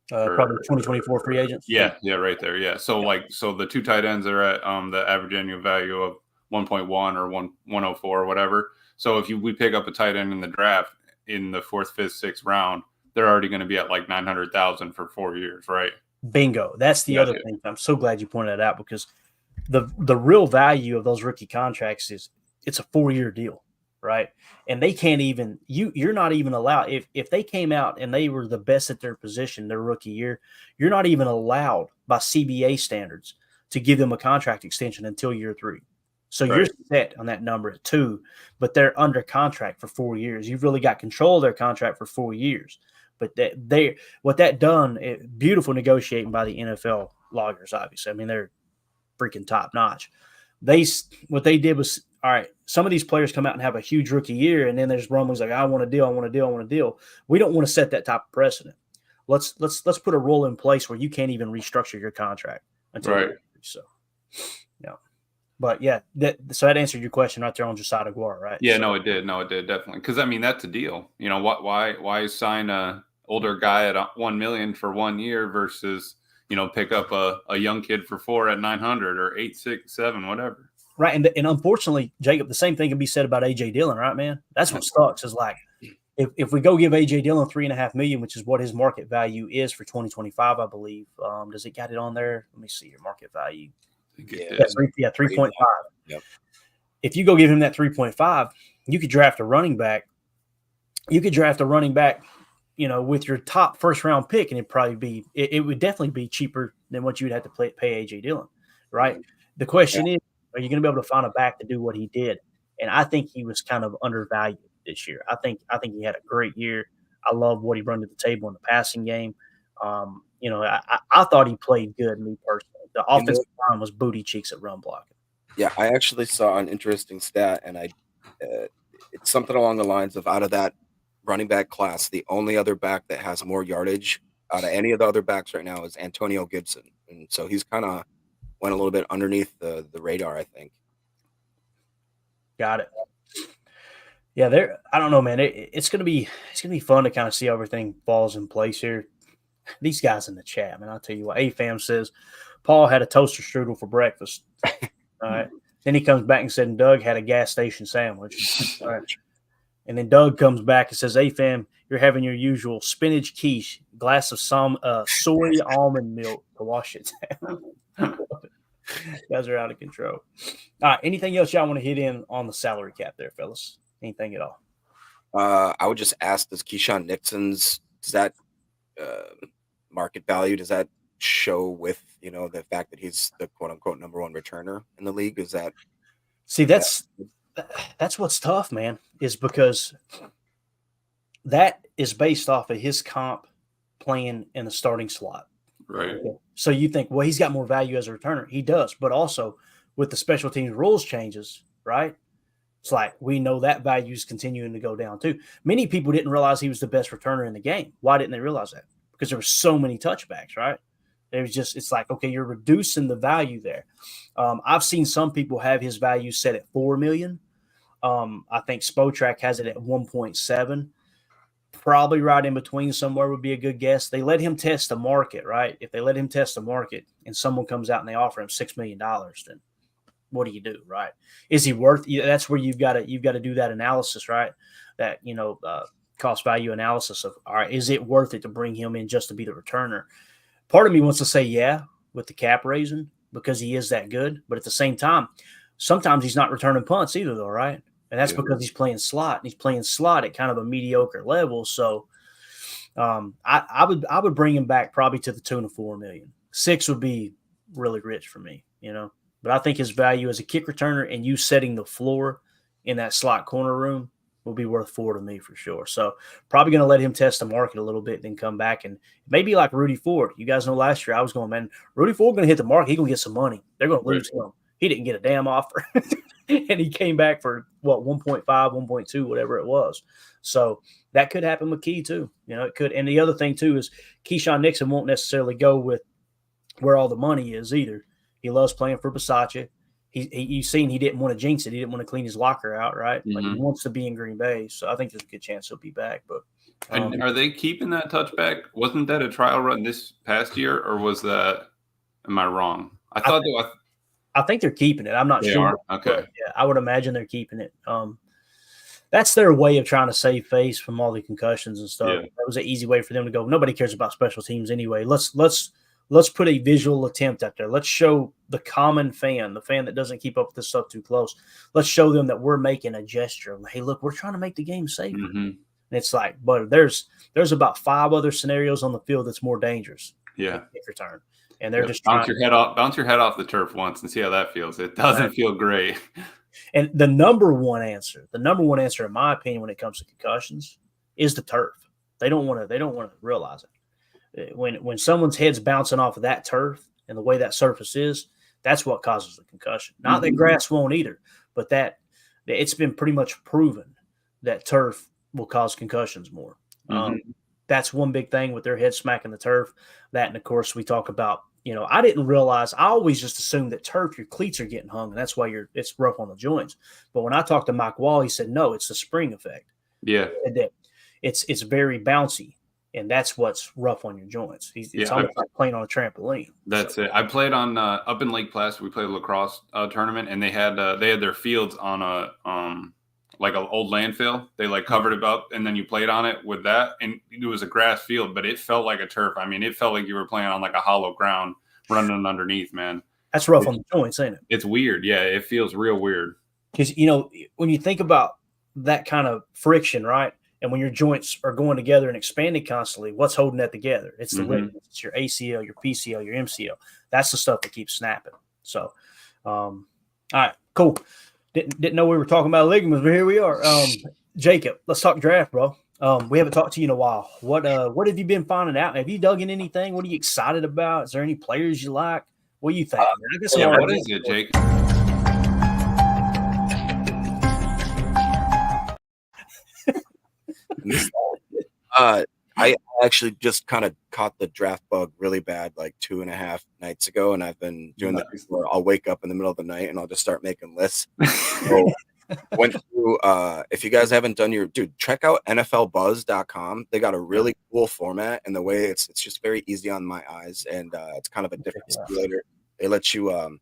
Probably 2024 free agents. Yeah, right there. Yeah. So so the two tight ends are at the average annual value of 1.1 or 104 or whatever. So if we pick up a tight end in the draft in the 4th, 5th, 6th round, they're already going to be at like 900,000 for 4 years, right? Bingo. That's the other thing. I'm so glad you pointed that out, because the real value of those rookie contracts is it's a 4-year deal, right? And they can't even you're not even allowed, if they came out and they were the best at their position their rookie year, you're not even allowed by CBA standards to give them a contract extension until year 3. So you're set on that number at 2, but they're under contract for 4 years. You've really got control of their contract for 4 years. But beautiful negotiating by the NFL loggers, obviously. I mean, they're freaking top notch. What they did was, all right, some of these players come out and have a huge rookie year, and then there's rumblings like, I want a deal. We don't want to set that type of precedent. Let's put a rule in place where you can't even restructure your contract until so. Yeah. But yeah, so that answered your question right there on Josiah DeGuara, right? Yeah, no, it did definitely. Because I mean, that's a deal. Why sign a older guy at $1 million for 1 year versus pick up a young kid for 4 at 900 or 8, 6, 7, whatever. Right, and unfortunately, Jacob, the same thing can be said about AJ Dillon, right, man? That's what sucks. Is like if we go give AJ Dillon $3.5 million, which is what his market value is for 2025, I believe. Does it got it on there? Let me see your market value. Yeah, 3.5. Yep. If you go give him that 3.5, you could draft a running back. With your top first round pick, and it would definitely be cheaper than what you would have to pay AJ Dillon, right? The question is, are you going to be able to find a back to do what he did? And I think he was kind of undervalued this year. I think he had a great year. I love what he brought to the table in the passing game. I thought he played good, me personally. The offensive line was booty cheeks at run blocking. Yeah, I actually saw an interesting stat, and it's something along the lines of, out of that running back class, the only other back that has more yardage out of any of the other backs right now is Antonio Gibson. And so he's kind of went a little bit underneath the radar, I think. Got it. Yeah, I don't know, man. It's gonna be fun to kind of see how everything falls in place here. These guys in the chat, man, I'll tell you what. AFAM says Paul had a toaster strudel for breakfast. All right. Then he comes back and said, Doug had a gas station sandwich. All right. And then Doug comes back and says, AFAM, you're having your usual spinach quiche, glass of some soy almond milk to wash it down. Guys are out of control. All right. Anything else y'all want to hit in on the salary cap there, fellas? Anything at all? I would just ask, does Keyshawn Nixon's, does that market value, does that show with, the fact that he's the quote unquote number 1 returner in the league? Is that? See, that's what's tough, man, is because that is based off of his comp playing in the starting slot. Right. So you think, well, he's got more value as a returner. He does, but also with the special teams rules changes, right? It's like we know that value is continuing to go down too. Many people didn't realize he was the best returner in the game. Why didn't they realize that? Because there were so many touchbacks, right? It's like, okay, you're reducing the value there. I've seen some people have his value set at $4 million. I think Spotrac has it at 1.7. Probably right in between somewhere would be a good guess. They let him test the market, right? If they let him test the market and someone comes out and they offer him $6 million, then what do you do, right? Is he worth? That's where you've got to do that analysis, right? That cost value analysis of, all right, is it worth it to bring him in just to be the returner? Part of me wants to say yeah with the cap raising because he is that good, but at the same time, sometimes he's not returning punts either, though, right? And that's because he's playing slot, and he's playing slot at kind of a mediocre level. So I would bring him back probably to the tune of $4 million. $6 million would be really rich for me, But I think his value as a kick returner and you setting the floor in that slot corner room will be worth $4 million to me for sure. So probably going to let him test the market a little bit, then come back and maybe like Rudy Ford. You guys know last year I was going, man, Rudy Ford going to hit the market. He's going to get some money. They're going to lose him. He didn't get a damn offer. And he came back for 1.5, 1.2, whatever it was. So that could happen with Key too. It could. And the other thing too is Keyshawn Nixon won't necessarily go with where all the money is either. He loves playing for Versace. You've seen he didn't want to jinx it. He didn't want to clean his locker out, right? Mm-hmm. Like he wants to be in Green Bay. So I think there's a good chance he'll be back. But and are they keeping that touchback? Wasn't that a trial run this past year, or was that? Am I wrong? I think they're keeping it. I'm not sure. Okay. Yeah, I would imagine they're keeping it. That's their way of trying to save face from all the concussions and stuff. Yeah. That was an easy way for them to go. Nobody cares about special teams anyway. Let's put a visual attempt out there. Let's show the common fan, the fan that doesn't keep up with this stuff too close. Let's show them that we're making a gesture. Hey, look, we're trying to make the game safer. Mm-hmm. And it's like, but there's about 5 other scenarios on the field that's more dangerous. Yeah. Kick return. And they're just bounce your head off the turf once and see how that feels. It doesn't feel great. And the number one answer, in my opinion, when it comes to concussions, is the turf. They don't want to realize it. When someone's head's bouncing off of that turf and the way that surface is, that's what causes the concussion. Not that grass won't either, but that it's been pretty much proven that turf will cause concussions more. That's one big thing with their head smacking the turf. That, and of course, we talk about, I didn't realize, I always just assumed that turf, your cleats are getting hung, and that's why it's rough on the joints. But when I talked to Mike Wall, he said, no, it's the spring effect. Yeah. It's very bouncy, and that's what's rough on your joints. It's almost like playing on a trampoline. That's it. I played on up in Lake Placid. We played a lacrosse tournament, and they had their fields on a like an old landfill. They covered it up, and then you played on it with that, and it was a grass field, but it felt like a turf. I mean, it felt like you were playing on like a hollow ground running underneath, man. That's rough on the joints, ain't it? It's weird. Yeah, it feels real weird. Because, when you think about that kind of friction, right, and when your joints are going together and expanding constantly, what's holding that together? It's the ligaments. It's your ACL, your PCL, your MCL. That's the stuff that keeps snapping. So, all right, cool. Didn't know we were talking about ligaments, but here we are. Jacob, let's talk draft, bro. We haven't talked to you in a while. What have you been finding out? Have you dug in anything? What are you excited about? Is there any players you like? What do you think? What is it, Jake? I actually just kind of caught the draft bug really bad like 2.5 nights ago, and I've been doing that before. I'll wake up in the middle of the night and I'll just start making lists. So went through, if you guys haven't done check out NFLBuzz.com. They got a really cool format, and the way it's just very easy on my eyes, and it's kind of a different simulator. They let you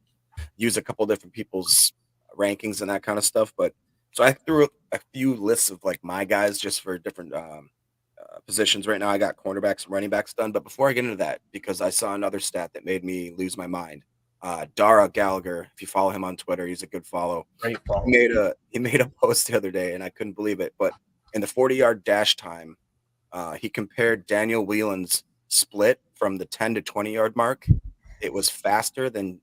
use a couple different people's rankings and that kind of stuff. But so I threw a few lists of like my guys just for different positions. Right now I got cornerbacks and running backs done, but before I get into that, because I saw another stat that made me lose my mind, Dara Gallagher, if you follow him on Twitter, he's a good follow. Great follow. He made a post the other day and I couldn't believe it, but in the 40-yard dash time, he compared Daniel Whelan's split from the 10 to 20-yard mark. It was faster than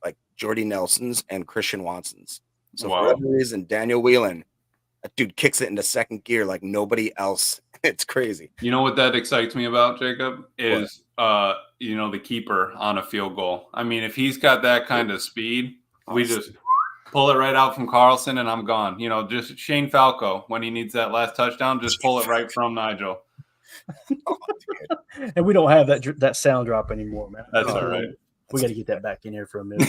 like Jordy Nelson's and Christian Watson's. So for whatever reason, Daniel Whelan, that dude kicks it into second gear like nobody else. It's crazy. You know what that excites me about, Jacob, is the keeper on a field goal. I mean, if he's got that kind of speed, we just pull it right out from Carlson and I'm gone. Just Shane Falco, when he needs that last touchdown, just pull it right from Nigel. And we don't have that sound drop anymore, man. That's all right. We got to get that back in here for a minute.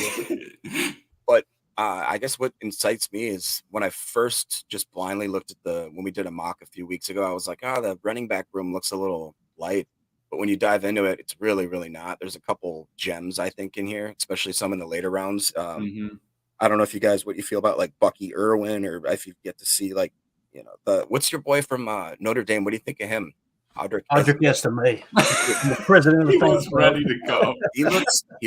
But I guess what incites me is when I first just blindly looked at when we did a mock a few weeks ago, I was like, oh, the running back room looks a little light. But when you dive into it, it's really, really not. There's a couple gems, I think, in here, especially some in the later rounds. I don't know if what you feel about like Bucky Irwin, or if you get to see like, what's your boy from Notre Dame? What do you think of him? Audric Estime, the president of the He fan was club. ready to go. He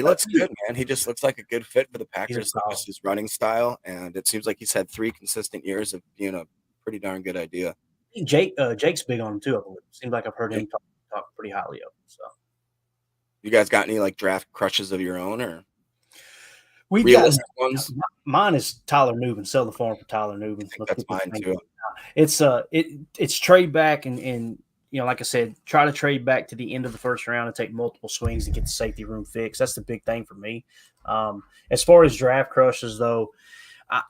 looks good, man. He just looks like a good fit for the Packers, just his running style, and it seems like he's had 3 consistent years of being a pretty darn good idea. Jake's big on him too. I believe. Seems like I've heard him talk pretty highly of him. So, you guys got any like draft crushes of your own, or we realistic ones? Mine is Tyler Nubin. Sell the farm for Tyler Nubin. That's mine too. It's trade back and like I said, try to trade back to the end of the first round and take multiple swings to get the safety room fixed. That's the big thing for me. As far as draft crushes, though,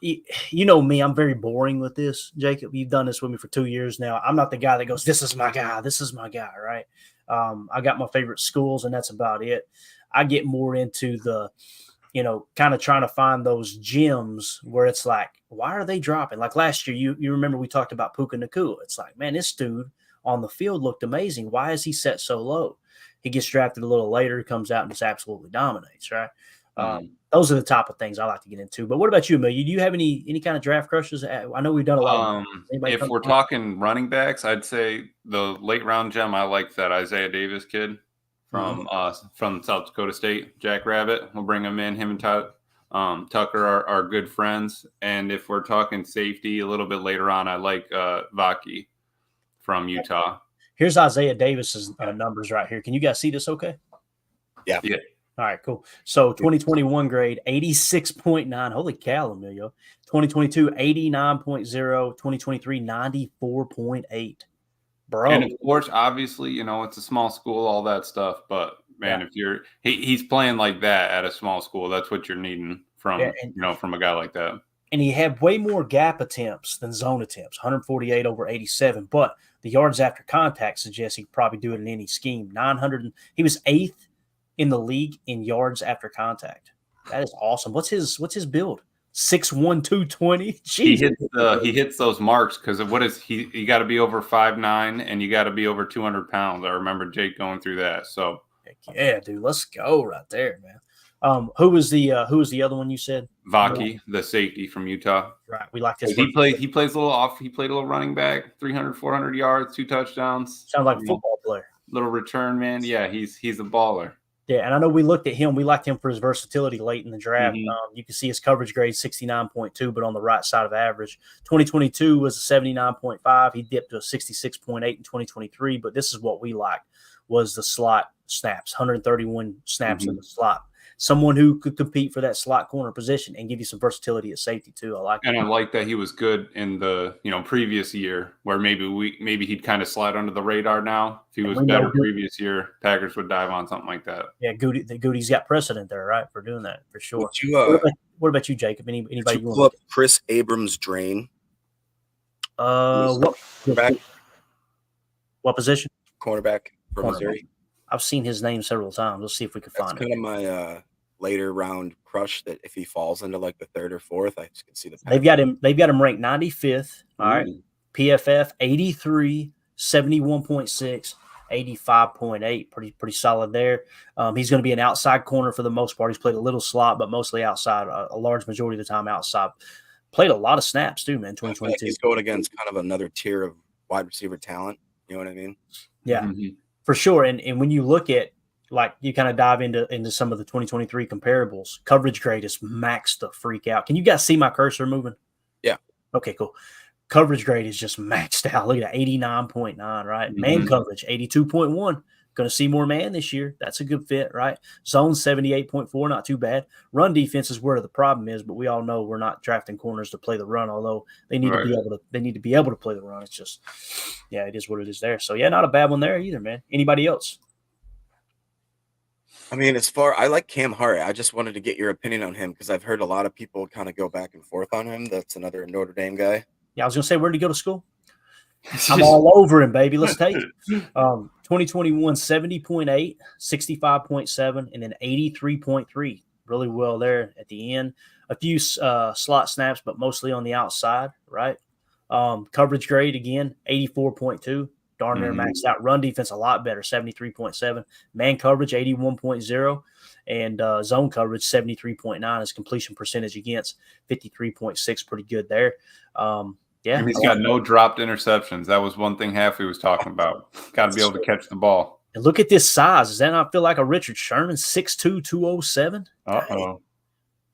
you know me, I'm very boring with this, Jacob. You've done this with me for 2 years now. I'm not the guy that goes, this is my guy, right? I got my favorite schools, and that's about it. I get more into the, kind of trying to find those gems where it's like, why are they dropping? Like last year, you remember we talked about Puka Nacua. It's like, man, this dude on the field looked amazing. Why is he set so low? He gets drafted a little later, comes out and just absolutely dominates, right? Those are the type of things I like to get into. But what about you, Amelia? Do you have any kind of draft crushes? I know we've done a lot. If we're talking running backs, I'd say the late round gem, I like that Isaiah Davis kid from South Dakota State, Jack Rabbit. We'll bring him in. Him and Tucker are good friends. And if we're talking safety a little bit later on, I like Vaki from Utah. Here's Isaiah Davis's numbers right here. Can you guys see this okay? Yeah. All right, cool. So 2021 grade, 86.9. Holy cow, Emilio. 2022, 89.0. 2023, 94.8. Bro. And of course, obviously, it's a small school, all that stuff. But, man, if he's playing like that at a small school, that's what you're needing from a guy like that. And he had way more gap attempts than zone attempts, 148 over 87. But the yards after contact suggests he could probably do it in any scheme. 900. He was 8th in the league in yards after contact. That is awesome. What's his build? 6'1", 220. Jeez. He hits those marks because of what is he? You got to be over 5'9" and you got to be over 200 pounds. I remember Jake going through that. So yeah, dude, let's go right there, man. Who was the other one you said? Vaki, the safety from Utah. Right. We like this. He plays a little off. He played a little running back, 300, 400 yards, 2 touchdowns. Sounds like a football player. Little return man. Yeah, he's a baller. Yeah, and I know we looked at him. We liked him for his versatility late in the draft. You can see his coverage grade 69.2, but on the right side of average. 2022 was a 79.5. He dipped to a 66.8 in 2023, but this is what we liked was the slot snaps, 131 snaps in the slot. Someone who could compete for that slot corner position and give you some versatility at safety too. I like that. And I like that he was good in the previous year where maybe he'd kind of slide under the radar now. If he was better previous year, Packers would dive on something like that. Yeah, Goody's got precedent there, right, for doing that for sure. What about you, Jacob? Anybody you pull up Chris Abrams drain? What position? Cornerback from Missouri. I've seen his name several times. Let's see if we can find it. That's kind of my later round crush. That if he falls into like the 3rd or 4th, I just can see the. They've got him ranked 95th. All right, PFF 83, 71.6, 85.8. Pretty solid there. He's going to be an outside corner for the most part. He's played a little slot, but mostly outside. A large majority of the time outside. Played a lot of snaps too, man. 2022. He's going against kind of another tier of wide receiver talent. You know what I mean? Yeah. For sure. And when you look at, like, you kind of dive into some of the 2023 comparables, coverage grade is maxed the freak out. Can you guys see my cursor moving? Yeah. Okay, cool. Coverage grade is just maxed out. Look at that, 89.9, right? Man coverage, 82.1. Going to see more man this year. That's a good fit, right? Zone 78.4, not too bad. Run defense is where the problem is, but we all know we're not drafting corners to play the run, although they need to be able to play the run. It's just, yeah, it is what it is there. So yeah, not a bad one there either, man. Anybody else? I mean, I like Cam Hart. I just wanted to get your opinion on him because I've heard a lot of people kind of go back and forth on him. That's another Notre Dame guy. Yeah, I was going to say, where did he go to school? I'm all over him, baby. Let's take it. 2021, 70.8, 65.7, and then 83.3. Really well there at the end. a few slot snaps, but mostly on the outside, right? Coverage grade, again, 84.2. Darn near maxed out. Run defense, a lot better, 73.7. Man coverage, 81.0. And zone coverage, 73.9. His completion percentage against, 53.6. Pretty good there. Yeah. And he's got no dropped interceptions. That was one thing Halfley was talking about. Got to be able to catch the ball. And look at this size. Does that not feel like a Richard Sherman, 6'2", 207? Uh-oh.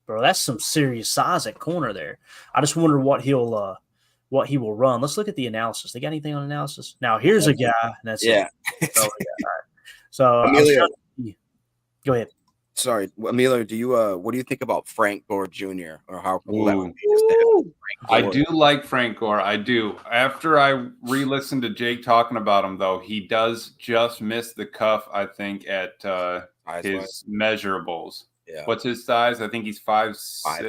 Bro, that's some serious size at corner there. I just wonder what he will run. Let's look at the analysis. They got anything on analysis? Now, here's a guy. That's it. So Emilio, go ahead. Sorry, Emilio. Do you what do you think about Frank Gore Jr. or how cool that would be? Just to have I do like Frank Gore. I do. After I re-listened to Jake talking about him, though, he does just miss the cuff, I think, at his measurables. Yeah. What's his size? I think he's 5'6". I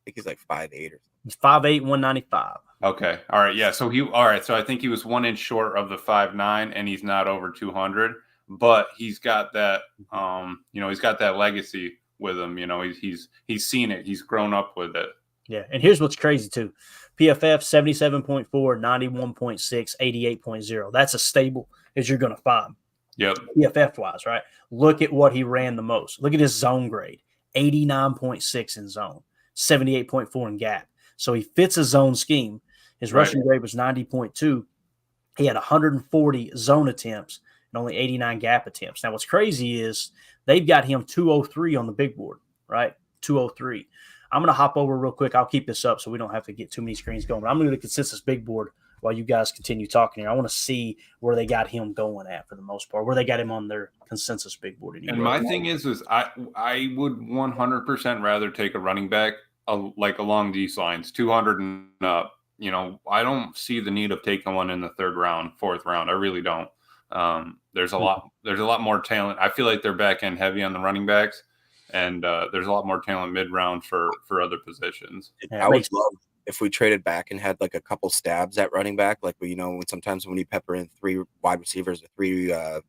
think he's like 5'8" or something. He's 5'8", 195. Okay. All right. Yeah. So I think he was 1 inch short of the 5'9", and he's not over 200. But he's got that, he's got that legacy with him. He's seen it. He's grown up with it. Yeah, and here's what's crazy too: PFF 77.4, 91.6, 88.0. That's as stable as you're going to find. Yep. PFF wise, right? Look at what he ran the most. Look at his zone grade: 89.6 in zone, 78.4 in gap. So he fits a zone scheme. His rushing grade was 90.2. He had 140 zone attempts and only 89 gap attempts. Now, what's crazy is they've got him 203 on the big board, right? 203. I'm going to hop over real quick. I'll keep this up so we don't have to get too many screens going. But I'm going to do the consensus big board while you guys continue talking here. I want to see where they got him going at for the most part, where they got him on their consensus big board. And my thing is I would 100% rather take a running back like along these lines, 200 and up. I don't see the need of taking one in the third round, fourth round. I really don't. There's a lot more talent. I feel like they're back end heavy on the running backs, and there's a lot more talent mid round for other positions. I would love if we traded back and had like a couple stabs at running back, like sometimes when you pepper in 3 wide receivers or 3 other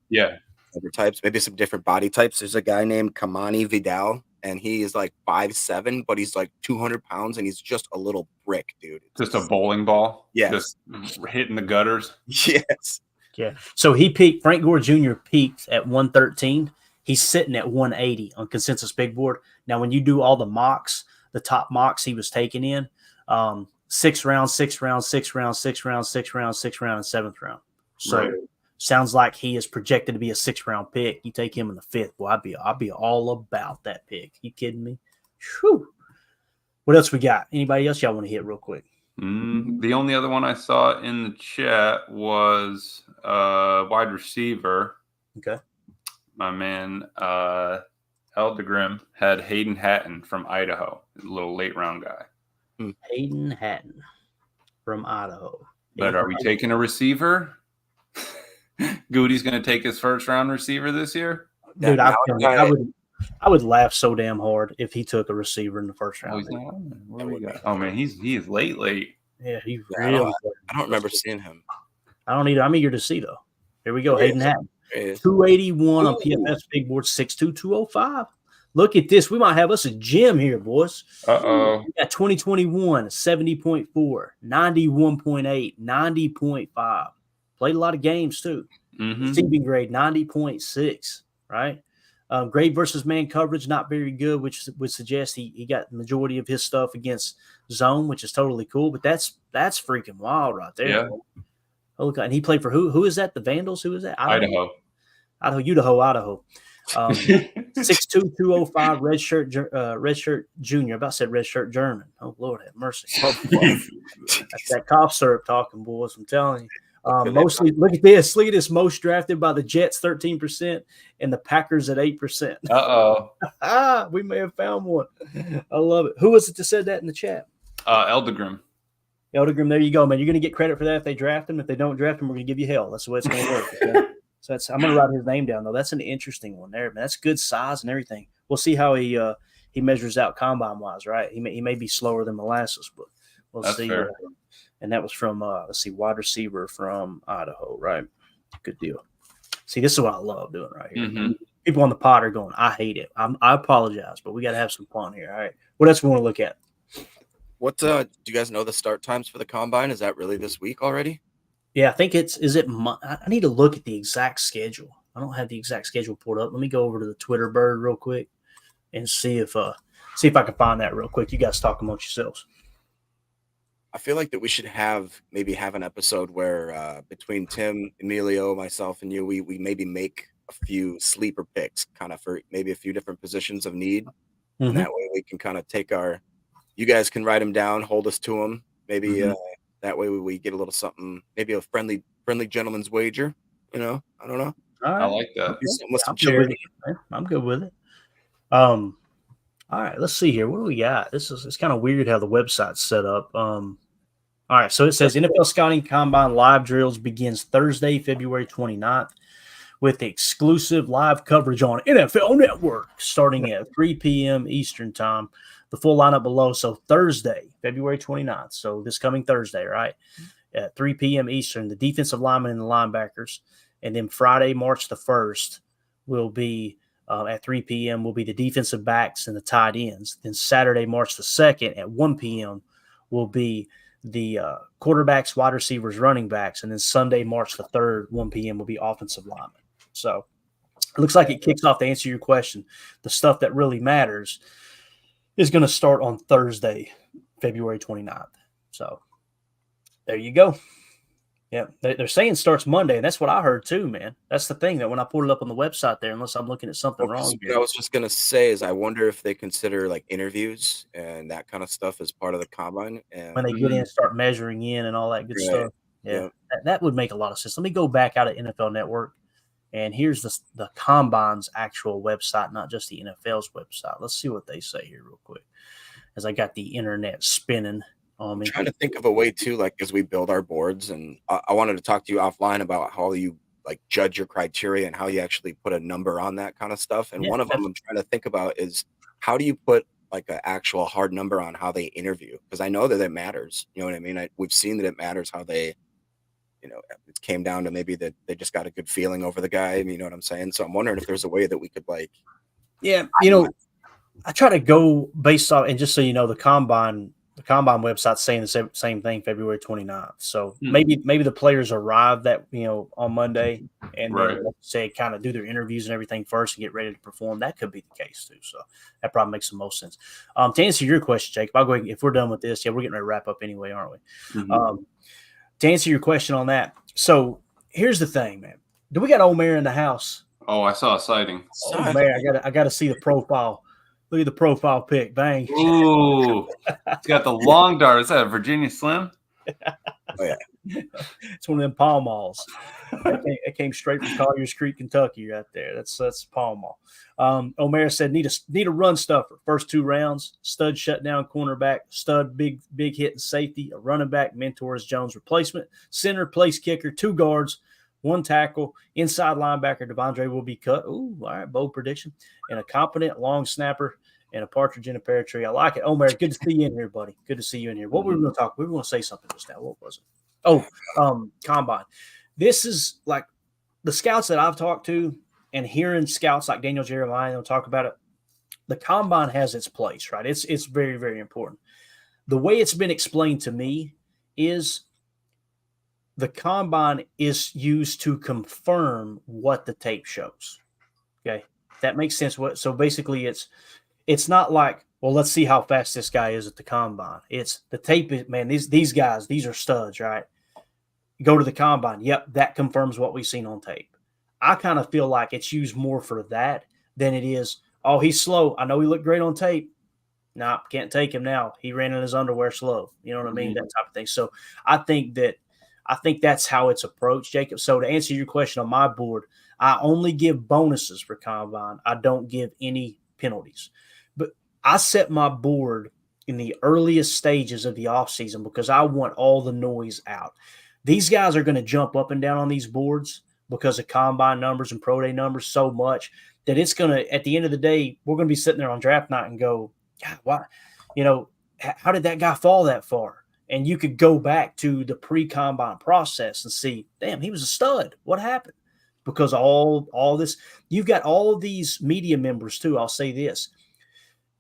types, maybe some different body types. There's a guy named Kamani Vidal, and he is like 5'7", but he's like 200 pounds, and he's just a little brick, dude. Just a bowling ball. Yeah, just hitting the gutters. Yes. Yeah. So Frank Gore Jr. peaked at 113. He's sitting at 180 on consensus big board. Now, when you do all the mocks, the top mocks he was taken in, 6th round, 6th round, 6th round, 6th round, 6th round, 6th round, and 7th round. So sounds like he is projected to be a 6th round pick. You take him in the 5th, boy, I'd be all about that pick. You kidding me? Whew. What else we got? Anybody else y'all want to hit real quick? The only other one I saw in the chat was wide receiver. Okay. My man Eldegrim had Hayden Hatton from Idaho, a little late round guy. Hayden Hatton from Idaho. But are we taking a receiver? Goody's going to take his first round receiver this year? Dude, I would laugh so damn hard if he took a receiver in the first round. Oh man, he is late. Yeah, he really. I don't remember seeing him. I don't either. I'm eager to see though. Here we go, Hayden Hatton. 281 on PFF's big board, 6'2", 205. Look at this. We might have us a gym here, boys. Uh-oh. We got 2021, 70.4, 91.8, 90.5. Played a lot of games, too. Receiving grade, 90.6, right? Grade versus man coverage, not very good, which would suggest he got the majority of his stuff against zone, which is totally cool. But that's freaking wild right there. Yeah. Oh, look, and he played for who? Who is that? The Vandals? Who is that? Idaho. Idaho. 6'2", 205, redshirt junior. About said redshirt German. Oh, Lord have mercy. That's that cough syrup talking, boys. I'm telling you. Mostly, look at this. Look at this. Most drafted by the Jets, 13%, and the Packers at 8%. Uh-oh. We may have found one. I love it. Who was it that said that in the chat? Eldegrim. Eldegrim, there you go, man. You're going to get credit for that if they draft him. If they don't draft him, we're going to give you hell. That's the way it's going to work. Okay? So I'm going to write his name down, though. That's an interesting one there, man. That's good size and everything. We'll see how he measures out combine-wise, right? He may be slower than molasses, but we'll see. And that was from, wide receiver from Idaho, right? Good deal. See, this is what I love doing right here. People on the pod are going, I hate it. I apologize, but we got to have some fun here, all right? What else we want to look at? What do you guys know the start times for the combine? Is that really this week already? Yeah, I think I need to look at the exact schedule. I don't have the exact schedule pulled up. Let me go over to the Twitter bird real quick and see if I can find that real quick. You guys talk amongst yourselves. I feel like that we should have an episode where between Tim, Emilio, myself, and you, we maybe make a few sleeper picks, kind of for maybe a few different positions of need, and that way we can kind of take you guys can write them down, hold us to them, maybe that way we get a little something, maybe a friendly gentleman's wager. I don't know. All right. I like that. With some charity. I'm good with it. All right, let's see here. What do we got? It's kind of weird how the website's set up. All right, so it says NFL Scouting Combine live drills begins Thursday, February 29th with exclusive live coverage on NFL Network starting at 3 p.m. Eastern Time. The full lineup below. So Thursday, February 29th. So this coming Thursday, right? At 3 p.m. Eastern, the defensive linemen and the linebackers. And then Friday, March the 1st will be at 3 p.m. will be the defensive backs and the tight ends. Then Saturday, March the 2nd at 1 p.m. will be the quarterbacks, wide receivers, running backs. And then Sunday, March the 3rd, 1 p.m. will be offensive linemen. So it looks like it kicks off to answer your question. The stuff that really matters is going to start on Thursday, February 29th. So there you go. Yeah, they're saying starts Monday, and that's what I heard too, man. That's the thing, that when I pulled it up on the website there, unless I'm looking at something wrong. What I was just going to say is I wonder if they consider like interviews and that kind of stuff as part of the combine. And when they get in and start measuring in and all that good stuff. Yeah, that would make a lot of sense. Let me go back out of NFL Network, and here's the Combine's actual website, not just the NFL's website. Let's see what they say here real quick, as I got the internet spinning on me. I'm trying to think of a way too, like as we build our boards, and I wanted to talk to you offline about how you like judge your criteria and how you actually put a number on that kind of stuff. And one of them I'm trying to think about is how do you put like an actual hard number on how they interview? Because I know that it matters. You know what I mean? We've seen that it matters how they, it came down to maybe that they just got a good feeling over the guy. You know what I'm saying? So I'm wondering if there's a way that we could like. Yeah, I try to go based off, and just so you know, the combine website's saying the same thing, February 29th. So maybe the players arrive that on Monday, and then say kind of do their interviews and everything first and get ready to perform. That could be the case too. So that probably makes the most sense. To answer your question, Jacob, I'll go ahead, if we're done with this. Yeah, we're getting ready to wrap up anyway, aren't we? To answer your question on that, so here's the thing, man. Do we got Omer in the house? Oh, I saw a sighting. Oh man, I got to see the profile. Look at the profile pic. Bang. Ooh, it's got the long dart. Is that a Virginia Slim? Oh yeah, it's one of them Pall Malls. It came straight from Colliers Creek, Kentucky, right there. That's Pall Mall. Omer said need a run stuffer. First 2 rounds, stud shutdown cornerback, stud big hit and safety, a running back, mentor as Jones replacement, center, place kicker, 2 guards, 1 tackle, inside linebacker. Devondre will be cut. Ooh, all right, bold prediction. And a competent long snapper and a partridge in a pear tree. I like it. Omer, good to see you in here, buddy. Good to see you in here. What were we going to talk? We were going to say something just now. What was it? Oh, combine. This is like the scouts that I've talked to, and hearing scouts like Daniel Jeremiah, they'll talk about it. The combine has its place, right? It's very, very important. The way it's been explained to me is the combine is used to confirm what the tape shows. Okay, that makes sense. So basically, it's not like, well, let's see how fast this guy is at the combine. It's the tape. Man, these guys, these are studs, right? Go to the combine. Yep, that confirms what we've seen on tape. I kind of feel like it's used more for that than it is, oh, he's slow. I know he looked great on tape. Nah, can't take him now. He ran in his underwear slow. You know what I mean? That type of thing. So I think that's how it's approached, Jacob. So to answer your question on my board, I only give bonuses for combine. I don't give any penalties. But I set my board in the earliest stages of the offseason because I want all the noise out. These guys are going to jump up and down on these boards because of combine numbers and pro day numbers so much that it's going to, at the end of the day, we're going to be sitting there on draft night and go, God, why? How did that guy fall that far? And you could go back to the pre-combine process and see, damn, he was a stud. What happened? Because all this, you've got all of these media members too. I'll say this.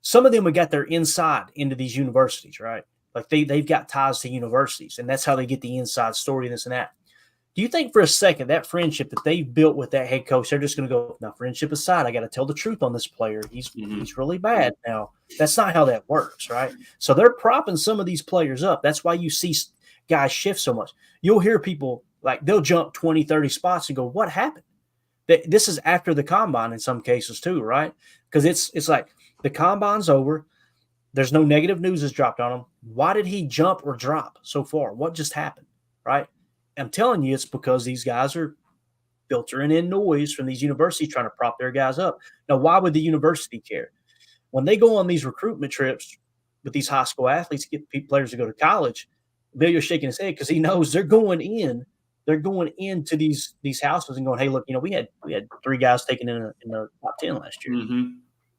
some of them have got their inside into these universities, right? Like they've got ties to universities, and that's how they get the inside story and this and that. Do you think for a second that friendship that they've built with that head coach, they're just going to go, now, friendship aside, I got to tell the truth on this player. He's really bad. Now, that's not how that works, right? So they're propping some of these players up. That's why you see guys shift so much. You'll hear people, like, they'll jump 20, 30 spots and go, what happened? This is after the combine in some cases too, right? Because it's like the combine's over. There's no negative news is dropped on him. Why did he jump or drop so far? What just happened, right? I'm telling you, it's because these guys are filtering in noise from these universities trying to prop their guys up. Now, why would the university care? When they go on these recruitment trips with these high school athletes, get players to go to college, Emilio's shaking his head because he knows they're going into these houses and going, hey, look, we had 3 guys taken in the top 10 last year,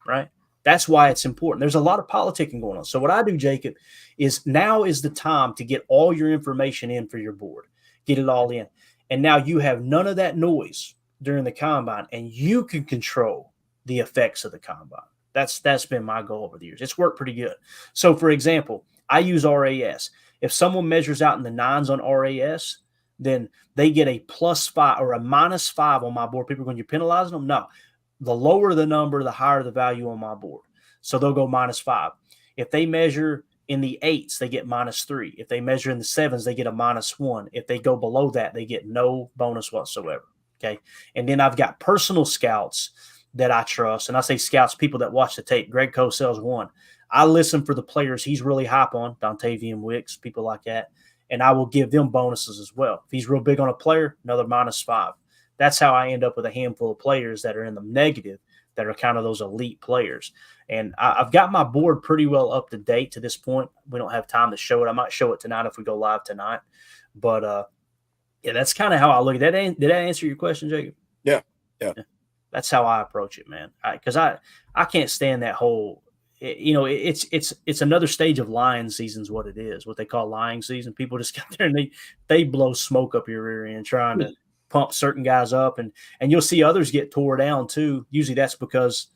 right? That's why it's important. There's a lot of politicking going on. So what I do, Jacob, is now is the time to get all your information in for your board. Get it all in. And now you have none of that noise during the combine, and you can control the effects of the combine. That's been my goal over the years. It's worked pretty good. So, for example, I use RAS. If someone measures out in the 9s on RAS, then they get a +5 or a -5 on my board. People are going, you're penalizing them? No. The lower the number, the higher the value on my board. So they'll go -5. If they measure in the 8s, they get -3. If they measure in the 7s, they get a -1. If they go below that, they get no bonus whatsoever. Okay. And then I've got personal scouts that I trust. And I say scouts, people that watch the tape. Greg Cosell's one. I listen for the players he's really hype on, Dontavian Wicks, people like that. And I will give them bonuses as well. If he's real big on a player, another -5. That's how I end up with a handful of players that are in the negative, that are kind of those elite players. And I've got my board pretty well up to date to this point. We don't have time to show it. I might show it tonight if we go live tonight. But, yeah, that's kind of how I look at that. Did that answer your question, Jacob? Yeah. That's how I approach it, man. Because I can't stand that whole it's another stage of lying season is what it is, what they call lying season. People just get there and they blow smoke up your rear end trying to pump certain guys up. And you'll see others get tore down too. Usually that's because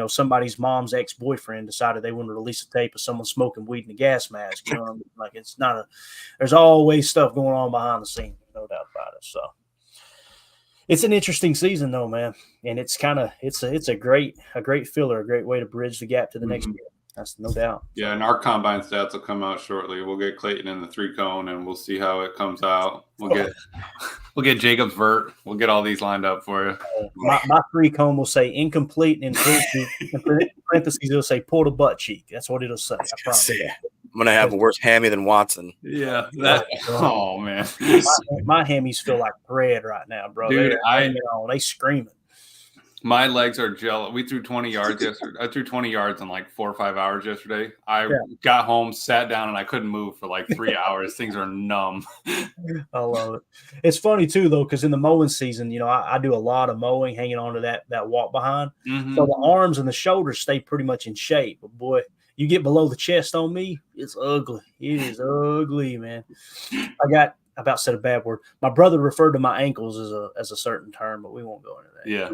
somebody's mom's ex-boyfriend decided they wanted to release a tape of someone smoking weed in a gas mask. You know what I mean? Like there's always stuff going on behind the scenes, no doubt about it. So it's an interesting season though, man. And it's a great filler, a great way to bridge the gap to the next year. That's no doubt. Yeah, and our combine stats will come out shortly. We'll get Clayton in the 3-cone, and we'll see how it comes out. We'll get Jacob's vert. We'll get all these lined up for you. My 3-cone will say incomplete, and in parentheses it'll say pull the butt cheek. That's what it'll say. I promise. I'm gonna have a worse hammy than Watson. Yeah. Oh man. My hammies feel like bread right now, bro. Dude, they screaming. My legs are jello. We threw 20 yards yesterday. I threw 20 yards in like 4 or 5 hours yesterday. I got home, sat down, and I couldn't move for like 3 hours. Things are numb. I love it. It's funny too, though, because in the mowing season, I do a lot of mowing, hanging on to that walk behind. So the arms and the shoulders stay pretty much in shape. But boy, you get below the chest on me, it's ugly. It is ugly, man. I about said a bad word. My brother referred to my ankles as a certain term, but we won't go into that. Yeah.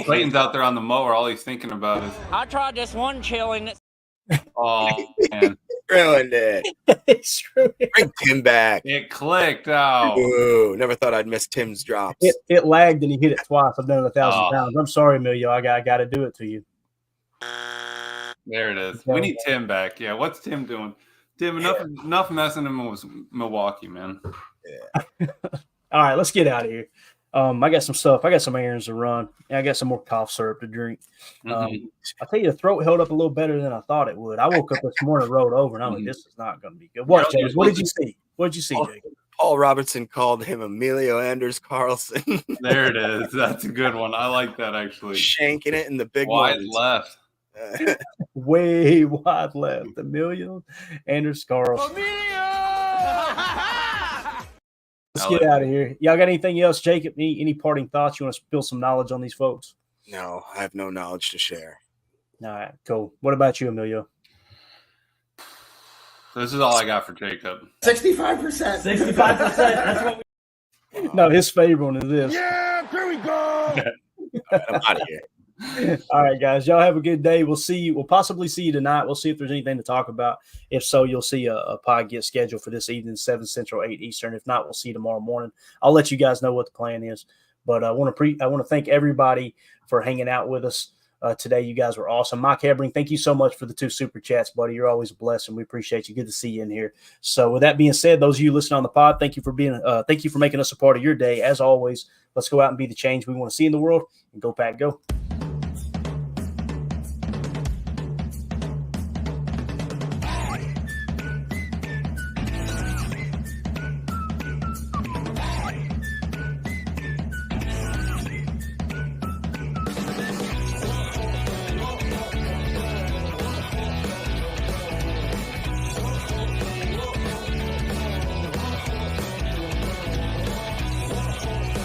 Clayton's out there on the mower. All he's thinking about is, I tried this one chilling. oh, man. Ruined it. Bring Tim back. It clicked out. Ooh, never thought I'd miss Tim's drops. It lagged and he hit it twice. I've done it 1,000 times. I'm sorry, Emilio. I got to do it to you. There it is. We need Tim back. Yeah, what's Tim doing? Tim, enough messing him with Milwaukee, man. Yeah. All right, let's get out of here. I got some stuff. I got some errands to run, and I got some more cough syrup to drink. I tell you, the throat held up a little better than I thought it would. I woke up this morning, rolled over, and I'm like, this is not going to be good. What, James? What did you see? What did you see, Jacob? Paul Robertson called him Emilio Anders Carlson. There it is. That's a good one. I like that, actually. Shanking it in the big wide left. Way wide left. Emilio Anders Carlson. Let's get out of here. Y'all got anything else, Jacob? Any parting thoughts? You want to spill some knowledge on these folks? No, I have no knowledge to share. All right, cool. What about you, Emilio? This is all I got for Jacob. 65%. 65%. That's what No, his favorite one is this. Yeah, there we go. I'm out of here. All right, guys. Y'all have a good day. We'll see you. We'll possibly see you tonight. We'll see if there's anything to talk about. If so, you'll see a pod get scheduled for this evening, 7 Central, 8 Eastern. If not, we'll see you tomorrow morning. I'll let you guys know what the plan is. But I want to thank everybody for hanging out with us today. You guys were awesome. Mike Hebring, thank you so much for the 2 super chats, buddy. You're always a blessing. We appreciate you. Good to see you in here. So with that being said, those of you listening on the pod, thank you for making us a part of your day. As always, let's go out and be the change we want to see in the world, and go Pack go.